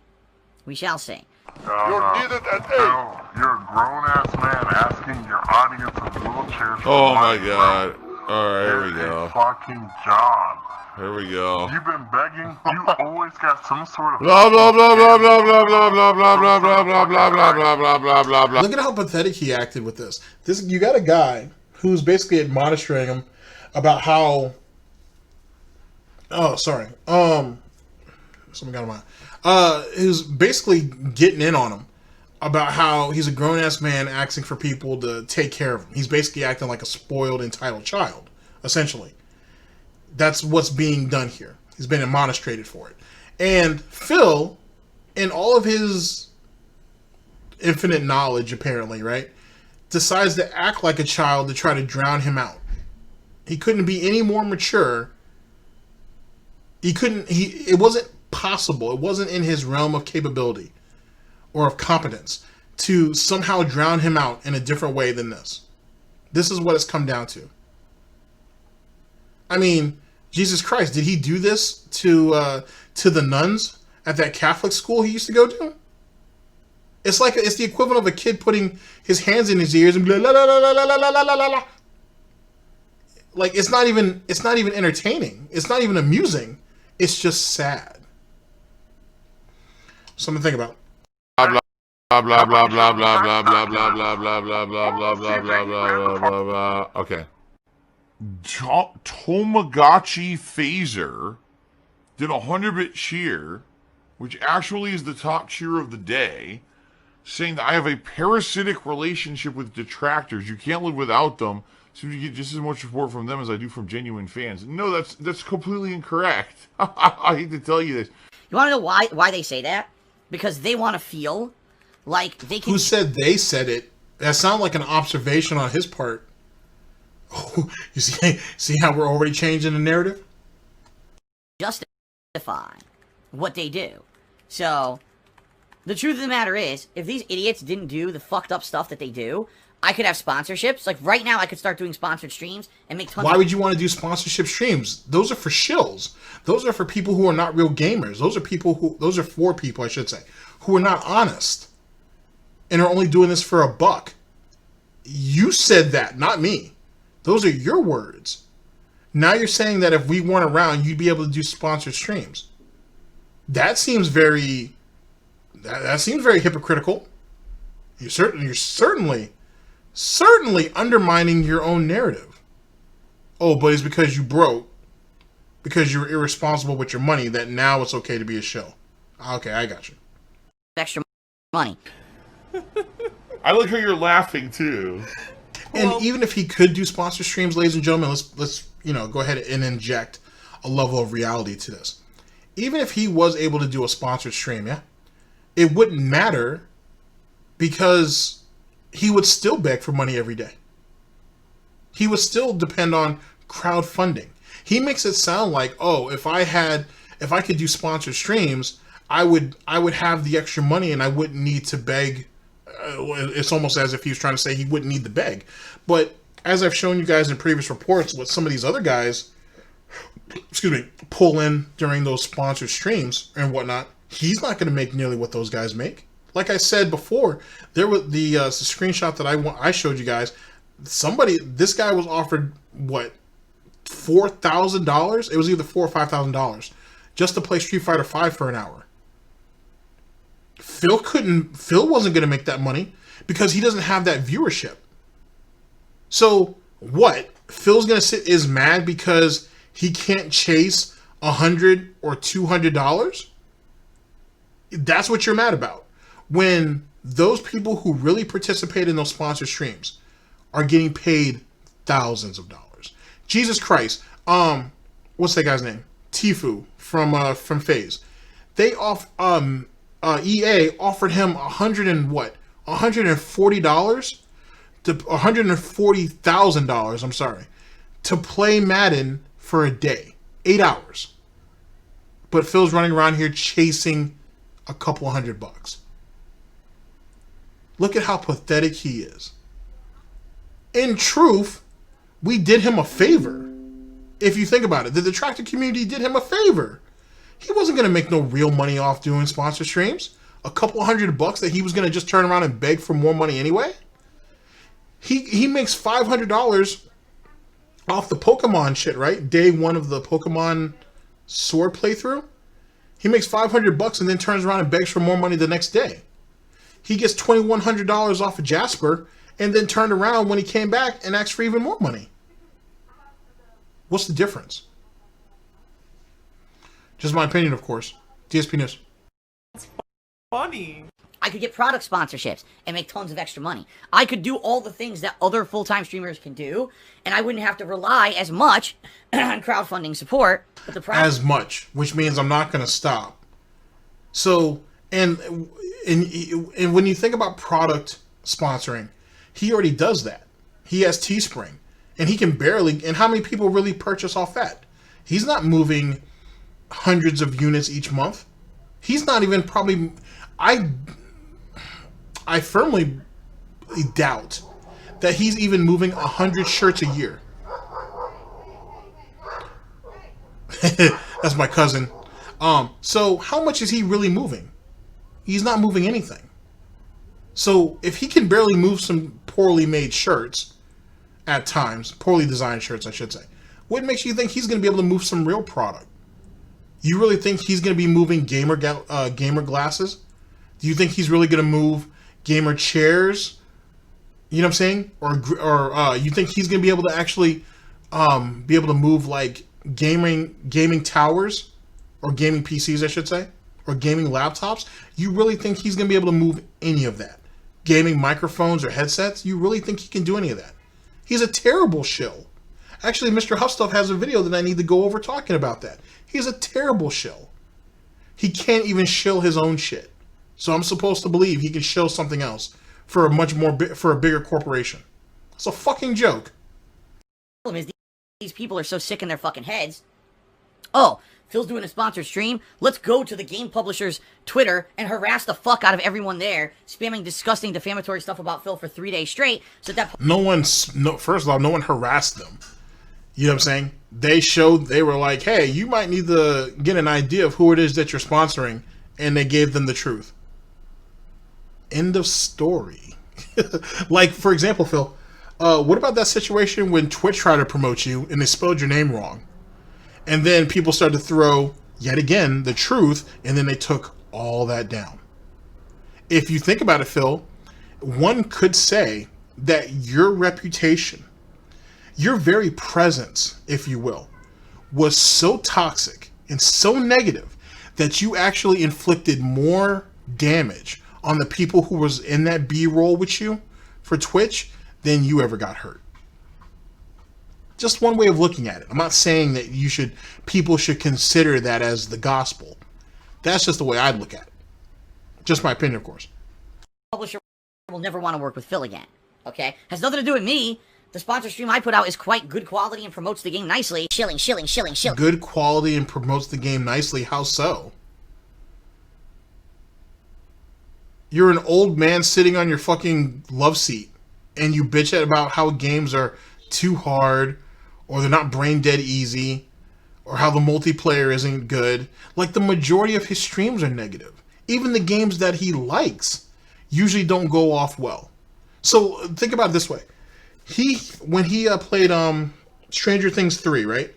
We shall see. You're needed at 8. No, you're a grown-ass man asking your audience of wheelchairs for Oh my money, god. bro. Alright, here we Get a go. fucking job. Here we go. You've been begging. You always got some sort of Blah blah blah blah blah blah blah blah blah blah blah blah blah blah blah blah blah blah blah. Look at how pathetic he acted with this. You got a guy who's basically admonishing him about how. Oh, sorry. Something got in mind. Who's basically getting in on him about how he's a grown-ass man asking for people to take care of him. He's basically acting like a spoiled, entitled child, essentially. That's what's being done here. He's been admonishrated for it. And Phil, in all of his infinite knowledge, apparently, right, decides to act like a child to try to drown him out. He couldn't be any more mature. It wasn't possible. It wasn't in his realm of capability or of competence to somehow drown him out in a different way than this. This is what it's come down to. I mean, Jesus Christ, did he do this to the nuns at that Catholic school he used to go to? It's the equivalent of a kid putting his hands in his ears and blah, la, la, la, la, la, la, la, la, la. Like, it's not even entertaining. It's not even amusing. It's just sad. Something to think about. Blah blah blah blah blah blah blah blah blah blah blah blah blah blah blah blah blah blah. Okay. Tomagachi Phaser did a 100-bit cheer, which actually is the top cheer of the day, saying that I have a parasitic relationship with detractors. You can't live without them. So you get just as much support from them as I do from genuine fans. No, that's completely incorrect. I hate to tell you this. You want to know why they say that? Because they want to feel like they can... Who said they said it? That sounded like an observation on his part. Oh, you see how we're already changing the narrative? Justify what they do. So, the truth of the matter is, if these idiots didn't do the fucked up stuff that they do, I could have sponsorships. Like, right now, I could start doing sponsored streams and make tons Why would you want to do sponsorship streams? Those are for shills. Those are for people who are not real gamers. Those are for people, I should say, who are not honest and are only doing this for a buck. You said that, not me. Those are your words. Now you're saying that if we weren't around, you'd be able to do sponsored streams. That seems very hypocritical. You're certainly undermining your own narrative. Oh, but it's because you broke, because you're irresponsible with your money, that now it's okay to be a shill. Okay, I got you. extra money. I like how you're laughing too. And even if he could do sponsor streams, ladies and gentlemen, let's go ahead and inject a level of reality to this. Even if he was able to do a sponsored stream, it wouldn't matter, because he would still beg for money every day. He would still depend on crowdfunding. He makes it sound like, oh, if I could do sponsored streams, I would have the extra money and I wouldn't need to beg. It's almost as if he was trying to say he wouldn't need to beg. But as I've shown you guys in previous reports, what some of these other guys, pull in during those sponsored streams and whatnot, he's not going to make nearly what those guys make. Like I said before, there was the screenshot that I showed you guys. This guy was offered what, $4,000? It was either $4,000 or $5,000 just to play Street Fighter V for an hour. Phil wasn't going to make that money because he doesn't have that viewership. So what? Phil's going to is mad because he can't chase $100 or $200? That's what you're mad about. When those people who really participate in those sponsored streams are getting paid thousands of dollars. Jesus Christ. What's that guy's name? Tfue from FaZe. They EA offered him $140 to $140,000, I'm sorry, to play Madden for a day, 8 hours. But Phil's running around here chasing a couple $100. Look at how pathetic he is. In truth, we did him a favor. If you think about it, the Detractor community did him a favor. He wasn't going to make no real money off doing sponsor streams. A couple $100 that he was going to just turn around and beg for more money anyway. He makes $500 off the Pokemon shit, right? Day one of the Pokemon Sword playthrough. He makes $500 and then turns around and begs for more money the next day. He gets $2,100 off of Jasper and then turned around when he came back and asked for even more money. What's the difference? Just my opinion, of course. DSP News. It's funny. I could get product sponsorships and make tons of extra money. I could do all the things that other full-time streamers can do, and I wouldn't have to rely as much on crowdfunding support. But the problem, as much, which means I'm not going to stop. So, and when you think about product sponsoring, he already does that. He has Teespring, and he can barely. And how many people really purchase off that? He's not moving hundreds of units each month. He's not even probably. I firmly doubt that he's even moving 100 shirts a year. That's my cousin. So how much is he really moving? He's not moving anything. So if he can barely move some poorly made shirts at times, poorly designed shirts, I should say, what makes you think he's going to be able to move some real product? You really think he's going to be moving gamer glasses? Do you think he's really going to move gamer chairs? You know what I'm saying? Or you think he's going to be able to actually be able to move like gaming towers, or gaming PCs, I should say, or gaming laptops? You really think he's going to be able to move any of that? Gaming microphones or headsets? You really think he can do any of that? He's a terrible shill. Actually, Mrhuth Stuff has a video that I need to go over talking about that. He's a terrible shill. He can't even shill his own shit. So I'm supposed to believe he can shill something else for a bigger corporation. It's a fucking joke. The problem is these people are so sick in their fucking heads. Oh, Phil's doing a sponsored stream. Let's go to the game publisher's Twitter and harass the fuck out of everyone there, spamming disgusting, defamatory stuff about Phil for 3 days straight. So that first of all, no one harassed them. You know what I'm saying? They were like, hey, you might need to get an idea of who it is that you're sponsoring, and they gave them the truth. End of story. Like, for example, Phil, what about that situation when Twitch tried to promote you and they spelled your name wrong? And then people started to throw, yet again, the truth, and then they took all that down. If you think about it, Phil, one could say that your reputation, your very presence, if you will, was so toxic and so negative that you actually inflicted more damage on the people who was in that B-roll with you for Twitch than you ever got hurt. Just one way of looking at it. I'm not saying that people should consider that as the gospel. That's just the way I'd look at it. Just my opinion, of course. publisher will never want to work with Phil again. Okay? Has nothing to do with me. The sponsor stream I put out is quite good quality and promotes the game nicely. Shilling. Good quality and promotes the game nicely? How so? You're an old man sitting on your fucking love seat, and you bitch about how games are too hard, or they're not brain dead easy, or how the multiplayer isn't good. Like, the majority of his streams are negative. Even the games that he likes usually don't go off well. So think about it this way. When he played Stranger Things 3, right?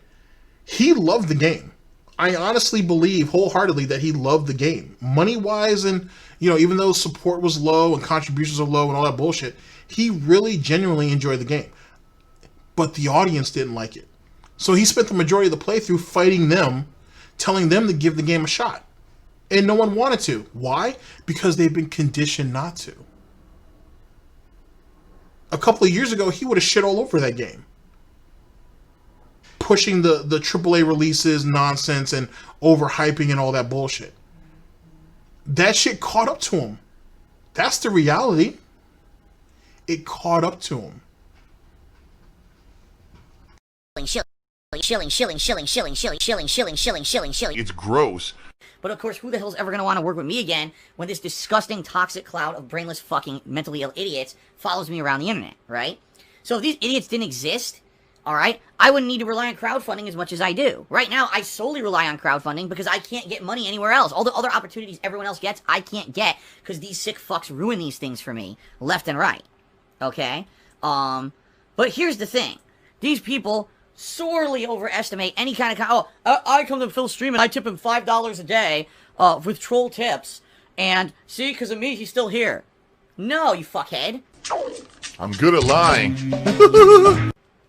He loved the game. I honestly believe wholeheartedly that he loved the game. Money-wise, and, even though support was low and contributions are low and all that bullshit, he really genuinely enjoyed the game. But the audience didn't like it. So he spent the majority of the playthrough fighting them, telling them to give the game a shot. And no one wanted to. Why? Because they've been conditioned not to. A couple of years ago, he would have shit all over that game. Pushing the AAA releases nonsense and overhyping and all that bullshit. That shit caught up to him. That's the reality. It caught up to him. Shilling. It's gross. But of course, who the hell's ever going to want to work with me again when this disgusting, toxic cloud of brainless, fucking, mentally ill idiots follows me around the internet, right? So if these idiots didn't exist, alright, I wouldn't need to rely on crowdfunding as much as I do. Right now, I solely rely on crowdfunding because I can't get money anywhere else. All the other opportunities everyone else gets, I can't get because these sick fucks ruin these things for me, left and right. Okay? But here's the thing. These people sorely overestimate any kind of... I come to Phil's stream and I tip him $5 a day with troll tips. And see, because of me, he's still here. No, you fuckhead. I'm good at lying.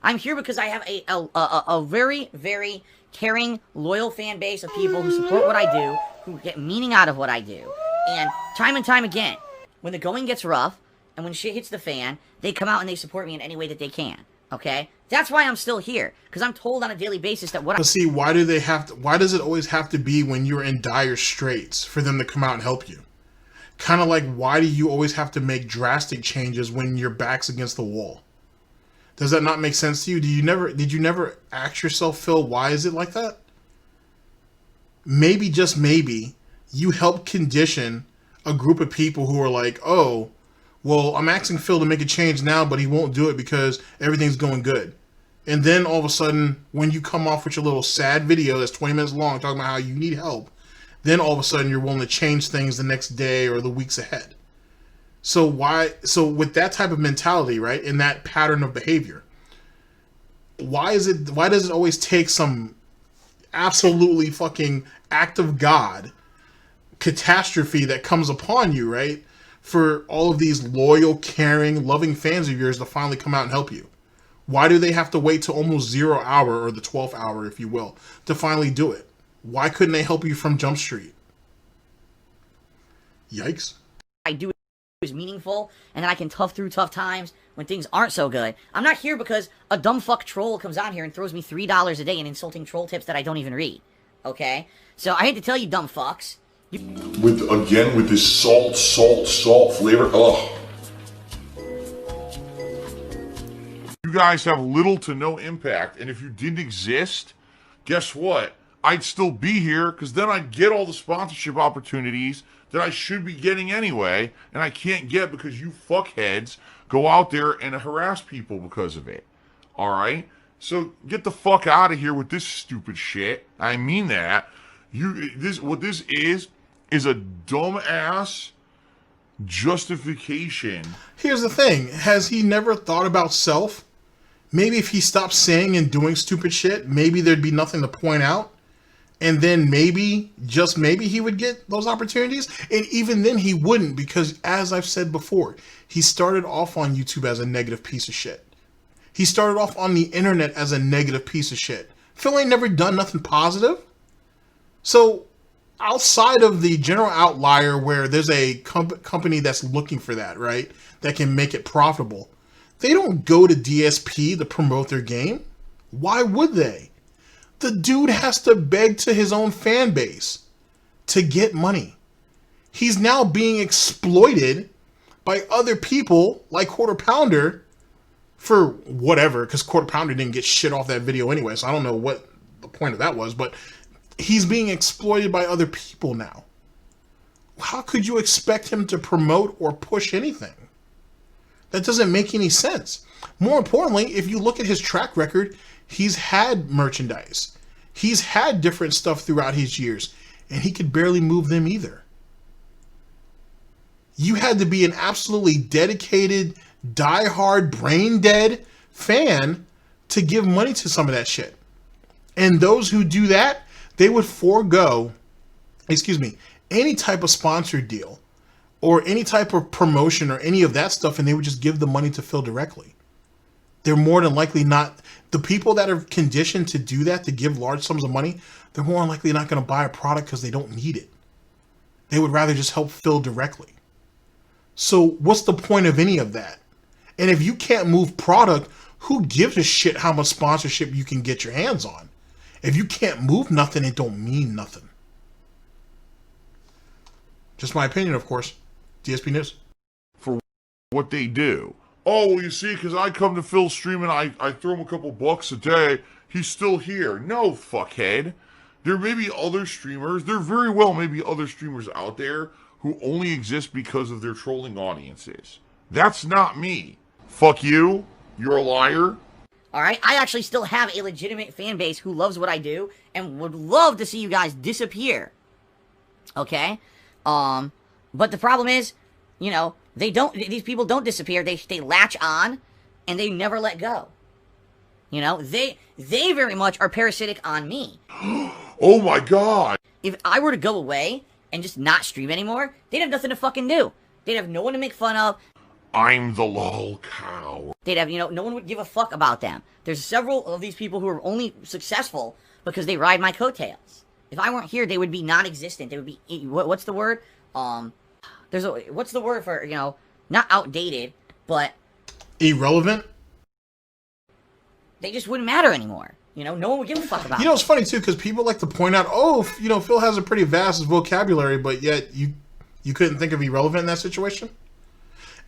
I'm here because I have a very, very caring, loyal fan base of people who support what I do, who get meaning out of what I do. And time again, when the going gets rough, and when shit hits the fan, they come out and they support me in any way that they can. Okay? That's why I'm still here. Because I'm told on a daily basis that what But see, why does it always have to be when you're in dire straits for them to come out and help you? Kind of like, why do you always have to make drastic changes when your back's against the wall? Does that not make sense to you? Did you never ask yourself, Phil, why is it like that? Maybe, just maybe, you help condition a group of people who are like, oh, well, I'm asking Phil to make a change now, but he won't do it because everything's going good. And then all of a sudden, when you come off with your little sad video that's 20 minutes long talking about how you need help, then all of a sudden you're willing to change things the next day or the weeks ahead. So with that type of mentality, right, in that pattern of behavior, why does it always take some absolutely fucking act of God, catastrophe that comes upon you, right, for all of these loyal, caring, loving fans of yours to finally come out and help you? Why do they have to wait till almost 0 hour, or the 12th hour, if you will, to finally do it? Why couldn't they help you from Jump Street? Yikes. I do is meaningful, and then I can tough through tough times when things aren't so good. I'm not here because a dumb fuck troll comes on here and throws me $3 a day in insulting troll tips that I don't even read. Okay? So I hate to tell you, dumb fucks. With this salt flavor. Ugh. You guys have little to no impact, and if you didn't exist, guess what? I'd still be here, because then I'd get all the sponsorship opportunities that I should be getting anyway, and I can't get because you fuckheads go out there and harass people because of it. Alright? So get the fuck out of here with this stupid shit. I mean that. What this is a dumbass justification. Here's the thing. Has he never thought about self? Maybe if he stopped saying and doing stupid shit, maybe there'd be nothing to point out. And then maybe, just maybe, he would get those opportunities. And even then he wouldn't, because as I've said before, he started off on YouTube as a negative piece of shit. He started off on the internet as a negative piece of shit. Phil ain't never done nothing positive. So outside of the general outlier where there's a company that's looking for that, right, that can make it profitable, they don't go to DSP to promote their game. Why would they? The dude has to beg to his own fan base to get money. He's now being exploited by other people like Quarter Pounder for whatever, because Quarter Pounder didn't get shit off that video anyway, so I don't know what the point of that was, but he's being exploited by other people now. How could you expect him to promote or push anything? That doesn't make any sense. More importantly, if you look at his track record, he's had merchandise. He's had different stuff throughout his years, and he could barely move them either. You had to be an absolutely dedicated, die-hard, brain-dead fan to give money to some of that shit. And those who do that, they would forego, any type of sponsored deal or any type of promotion or any of that stuff, and they would just give the money to Phil directly. They're more than likely not, the people that are conditioned to do that, to give large sums of money, they're more than likely not going to buy a product because they don't need it. They would rather just help Phil directly. So what's the point of any of that? And if you can't move product, who gives a shit how much sponsorship you can get your hands on? If you can't move nothing, it don't mean nothing. Just my opinion, of course. DSP News. For what they do. Oh, well, you see, because I come to Phil's stream and I throw him a couple bucks a day, he's still here. No, fuckhead. There may be other streamers, there very well may be other streamers out there who only exist because of their trolling audiences. That's not me. Fuck you. You're a liar. Alright, I actually still have a legitimate fan base who loves what I do and would love to see you guys disappear. Okay? But the problem is, you know, these people don't disappear, they latch on, and they never let go. You know, they very much are parasitic on me. Oh my god! If I were to go away and just not stream anymore, they'd have nothing to fucking do. They'd have no one to make fun of. I'm the lol cow. They'd have, you know, no one would give a fuck about them. There's several of these people who are only successful because they ride my coattails. If I weren't here, they would be non-existent. They would be, what's the word? there's a, what's the word for, you know, not outdated, but irrelevant. They just wouldn't matter anymore. You know, no one would give a fuck about You know, it's funny too because people like to point out, oh, you know, Phil has a pretty vast vocabulary, but yet you couldn't think of irrelevant in that situation.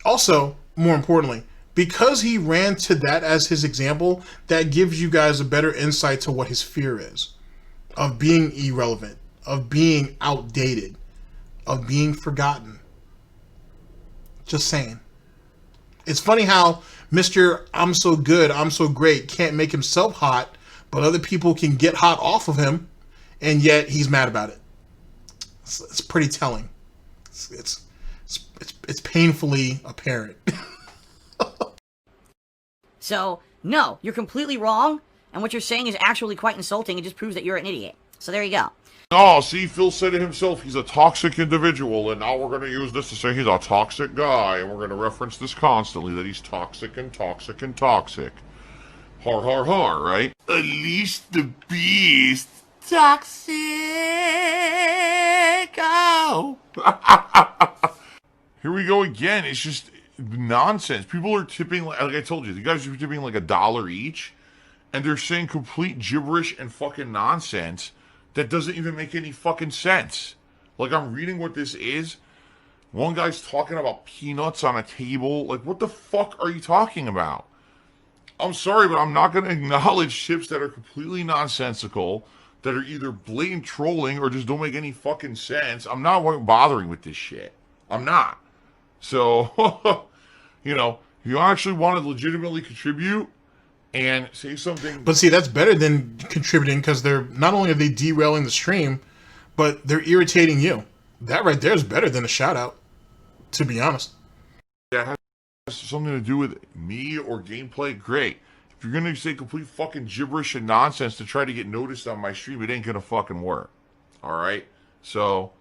Also, more importantly, because he ran to that as his example, that gives you guys a better insight to what his fear is of being irrelevant, of being outdated, of being forgotten. Just saying. It's funny how Mr. I'm so good, I'm so great can't make himself hot, but other people can get hot off of him, and yet he's mad about it. It's pretty telling. It's painfully apparent. So, no, you're completely wrong, and what you're saying is actually quite insulting. It just proves that you're an idiot. So there you go. Oh, see, Phil said it himself. He's a toxic individual, and now we're going to use this to say he's a toxic guy, and we're going to reference this constantly, that he's toxic and toxic and toxic. Har, har, har, right? Unleash the beast. Toxic. Oh. Here we go again. It's just nonsense. People are tipping, like I told you, the guys are tipping like $1 each, and they're saying complete gibberish and fucking nonsense that doesn't even make any fucking sense. Like, I'm reading what this is. One guy's talking about peanuts on a table. Like, what the fuck are you talking about? I'm sorry, but I'm not going to acknowledge tips that are completely nonsensical, that are either blatant trolling or just don't make any fucking sense. I'm not bothering with this shit. I'm not. So, you know, if you actually want to legitimately contribute and say something... But see, that's better than contributing, because they're not only are they derailing the stream, but they're irritating you. That right there is better than a shout-out, to be honest. That has something to do with me or gameplay, great. If you're going to say complete fucking gibberish and nonsense to try to get noticed on my stream, it ain't going to fucking work. Alright? So,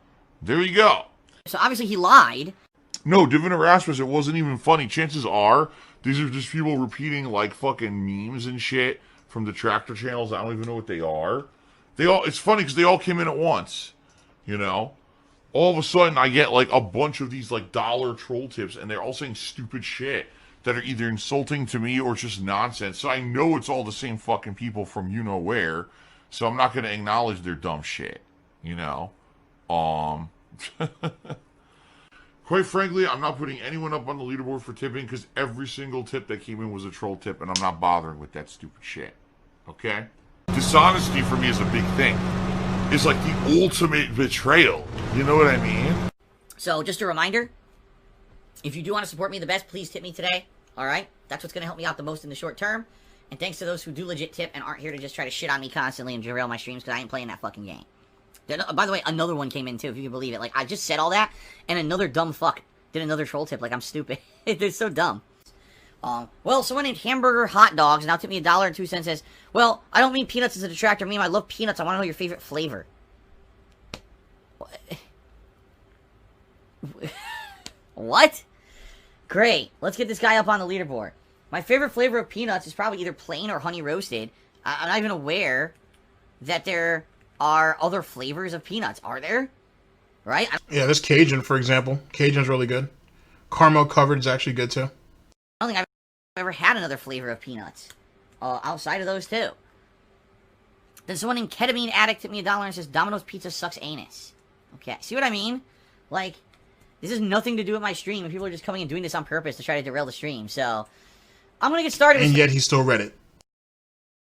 there you go. So obviously he lied. No, Divin Erasmus, it wasn't even funny. Chances are, these are just people repeating, like, fucking memes and shit from Detractor channels. I don't even know what they are. It's funny because they all came in at once, you know? All of a sudden, I get, like, a bunch of these, like, dollar troll tips, and they're all saying stupid shit that are either insulting to me or just nonsense. So I know it's all the same fucking people from you-know-where, so I'm not going to acknowledge their dumb shit, you know? Quite frankly, I'm not putting anyone up on the leaderboard for tipping because every single tip that came in was a troll tip, and I'm not bothering with that stupid shit. Okay? Dishonesty for me is a big thing. It's like the ultimate betrayal. You know what I mean? So, just a reminder, if you do want to support me the best, please tip me today. Alright? That's what's going to help me out the most in the short term. And thanks to those who do legit tip and aren't here to just try to shit on me constantly and derail my streams because I ain't playing that fucking game. By the way, another one came in too, if you can believe it. Like, I just said all that, and another dumb fuck did another troll tip. Like, I'm stupid. They're so dumb. Well, someone named Hamburger Hot Dogs now tip me $1.02 says, well, I don't mean peanuts as a detractor. I mean, I love peanuts. I want to know your favorite flavor. What? Great. Let's get this guy up on the leaderboard. My favorite flavor of peanuts is probably either plain or honey roasted. I'm not even aware that there are other flavors of peanuts. Are there? Right? Yeah, there's Cajun, for example. Cajun's really good. Caramel covered is actually good, too. I don't think I've ever had another flavor of peanuts. Outside of those two. Then someone named Ketamine Addict tipped me $1 and says, Domino's Pizza sucks anus. Okay, see what I mean? Like, this has nothing to do with my stream, and people are just coming and doing this on purpose to try to derail the stream, so... I'm gonna get started with... And yet he still read it.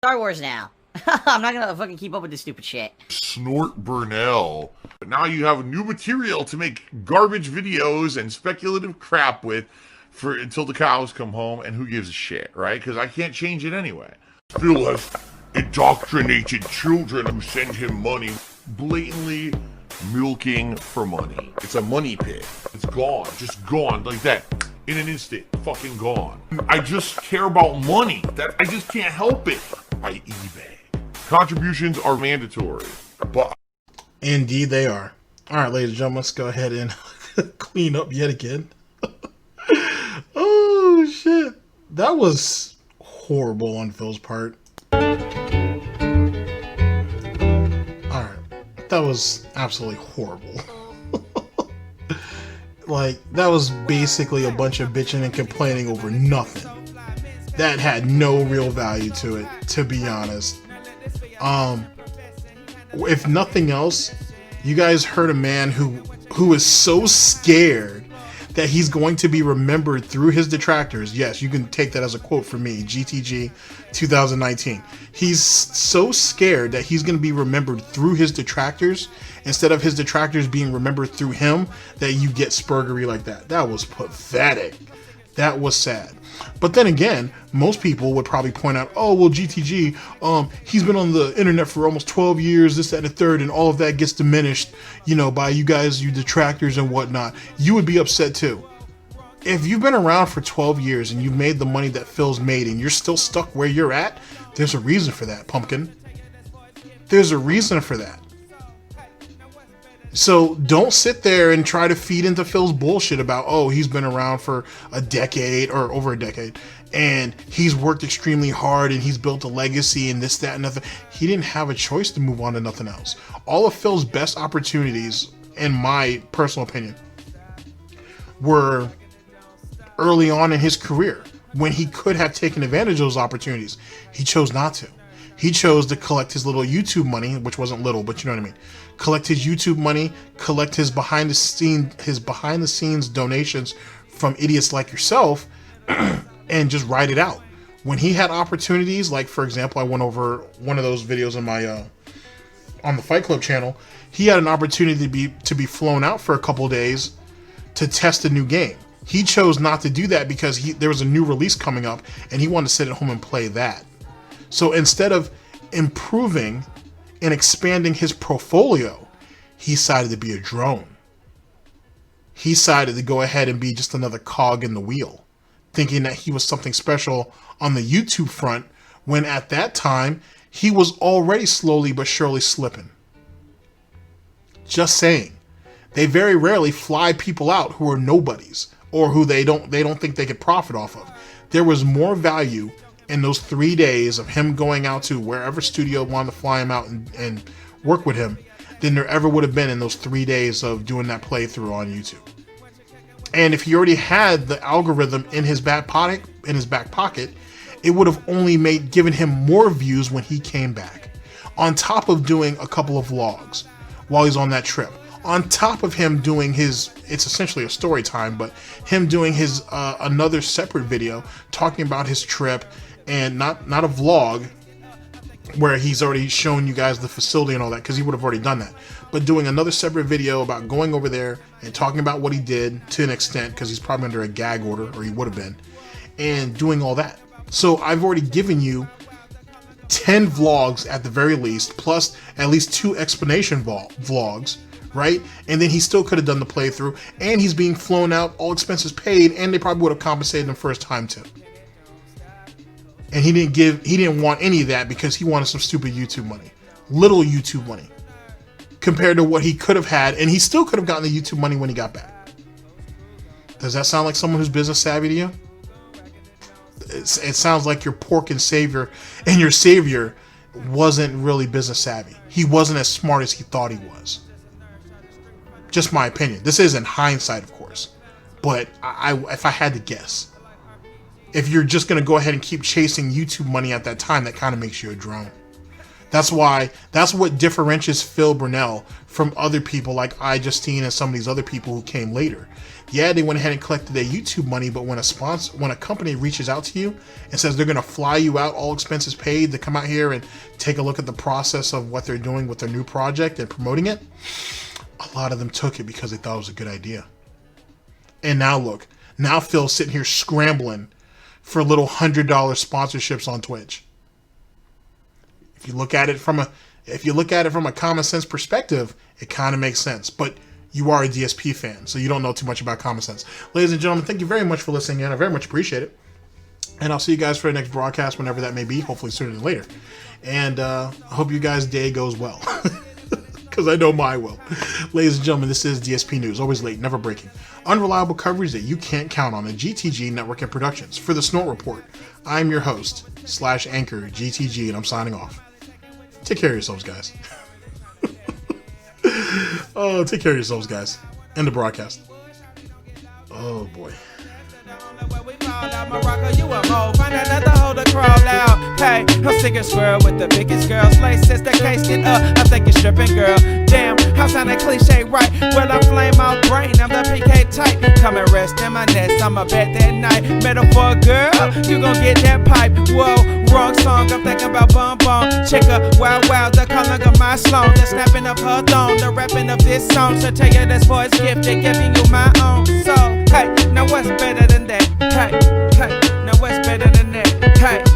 Star Wars now. I'm not gonna fucking keep up with this stupid shit. Snort Burnell. But now you have new material to make garbage videos and speculative crap with for until the cows come home, and who gives a shit, right? Because I can't change it anyway. Phil has indoctrinated children who send him money, blatantly milking for money. It's a money pit. It's gone. Just gone like that. In an instant. Fucking gone. I just care about money. That I just can't help it. By eBay. Contributions are mandatory. But indeed they are. Alright, ladies and gentlemen, let's go ahead and clean up yet again. Oh, shit. That was horrible on Phil's part. Alright. That was absolutely horrible. Like, that was basically a bunch of bitching and complaining over nothing. That had no real value to it, to be honest. If nothing else, you guys heard a man who is so scared that he's going to be remembered through his detractors. Yes, you can take that as a quote from me, GTG 2019. He's so scared that he's going to be remembered through his detractors instead of his detractors being remembered through him, that you get spurgery like that. That was pathetic. That was sad. But then again, most people would probably point out, oh, well, GTG, he's been on the internet for almost 12 years, this, that, and the third, and all of that gets diminished, you know, by you guys, you detractors and whatnot. You would be upset too. If you've been around for 12 years and you've made the money that Phil's made and you're still stuck where you're at, there's a reason for that, pumpkin. There's a reason for that. So don't sit there and try to feed into Phil's bullshit about, oh, he's been around for a decade or over a decade and he's worked extremely hard and he's built a legacy and this, that, and nothing. He didn't have a choice to move on to nothing else. All of Phil's best opportunities, in my personal opinion, were early on in his career when he could have taken advantage of those opportunities. He chose not to. He chose to collect his little YouTube money, which wasn't little, but you know what I mean. Collect his YouTube money, collect his behind the scenes donations from idiots like yourself, and just ride it out. When he had opportunities, like for example, I went over one of those videos in my on the Fight Club channel. He had an opportunity to be flown out for a couple days to test a new game. He chose not to do that because there was a new release coming up, and he wanted to sit at home and play that. So instead of improving and expanding his portfolio, he decided to be a drone. He decided to go ahead and be just another cog in the wheel, thinking that he was something special on the YouTube front, when at that time, he was already slowly but surely slipping. Just saying. They very rarely fly people out who are nobodies or who they don't think they could profit off of. There was more value in those 3 days of him going out to wherever studio wanted to fly him out and work with him than there ever would have been in those 3 days of doing that playthrough on YouTube. And if he already had the algorithm in his back pocket, it would have only given him more views when he came back. On top of doing a couple of vlogs while he's on that trip. On top of him doing it's essentially a story time, but him doing his another separate video talking about his trip, and not a vlog where he's already shown you guys the facility and all that, because he would have already done that, but doing another separate video about going over there and talking about what he did to an extent, because he's probably under a gag order, or he would have been, and doing all that. So I've already given you 10 vlogs at the very least, plus at least 2 explanation vlogs, right? And then he still could have done the playthrough, and he's being flown out, all expenses paid, and they probably would have compensated him for his time too. And he didn't want any of that because he wanted some stupid YouTube money. Little YouTube money. Compared to what he could have had, and he still could have gotten the YouTube money when he got back. Does that sound like someone who's business savvy to you? It sounds like your pork and savior, and your savior wasn't really business savvy. He wasn't as smart as he thought he was. Just my opinion. This is in hindsight, of course. But if I had to guess, if you're just going to go ahead and keep chasing YouTube money at that time, that kind of makes you a drone. That's what differentiates Phil Burnell from other people like iJustine and some of these other people who came later. Yeah, they went ahead and collected their YouTube money, but when a company reaches out to you and says they're going to fly you out, all expenses paid, to come out here and take a look at the process of what they're doing with their new project and promoting it, a lot of them took it because they thought it was a good idea. And now look, now Phil's sitting here scrambling for little $100 sponsorships on Twitch. If you look at it from a common sense perspective, it kind of makes sense. But you are a DSP fan, so you don't know too much about common sense. Ladies and gentlemen, thank you very much for listening in. I very much appreciate it. And I'll see you guys for the next broadcast, whenever that may be, hopefully sooner than later. And I hope you guys' day goes well, because I know mine will. Ladies and gentlemen, this is DSP News, always late, never breaking. Unreliable coverage that you can't count on at GTG Network and Productions. For the Snort Report, I'm your host, /anchor, GTG, and I'm signing off. Take care of yourselves, guys. Oh, take care of yourselves, guys. End the broadcast. Oh boy. You a mole, find another hole to crawl out. Hey, I'm sick of squirrel with the biggest girls. Lace since the case get up, I think you're stripping, girl. Damn, how sound that cliche, right? Well, I flame out brain, I'm the PK type. Come and rest in my nest, I'ma bet that night. Metaphor, girl, you gon' get that pipe. Whoa, wrong song, I'm thinking about Bum Bum. Chicka, wow, wow, the calling of my sloan. The snapping of her thong, the rapping of this song. So tell you that's for his gift, they're giving you my own. So, hey, now what's better than that? Hey, hey, now what's better than that? Hey.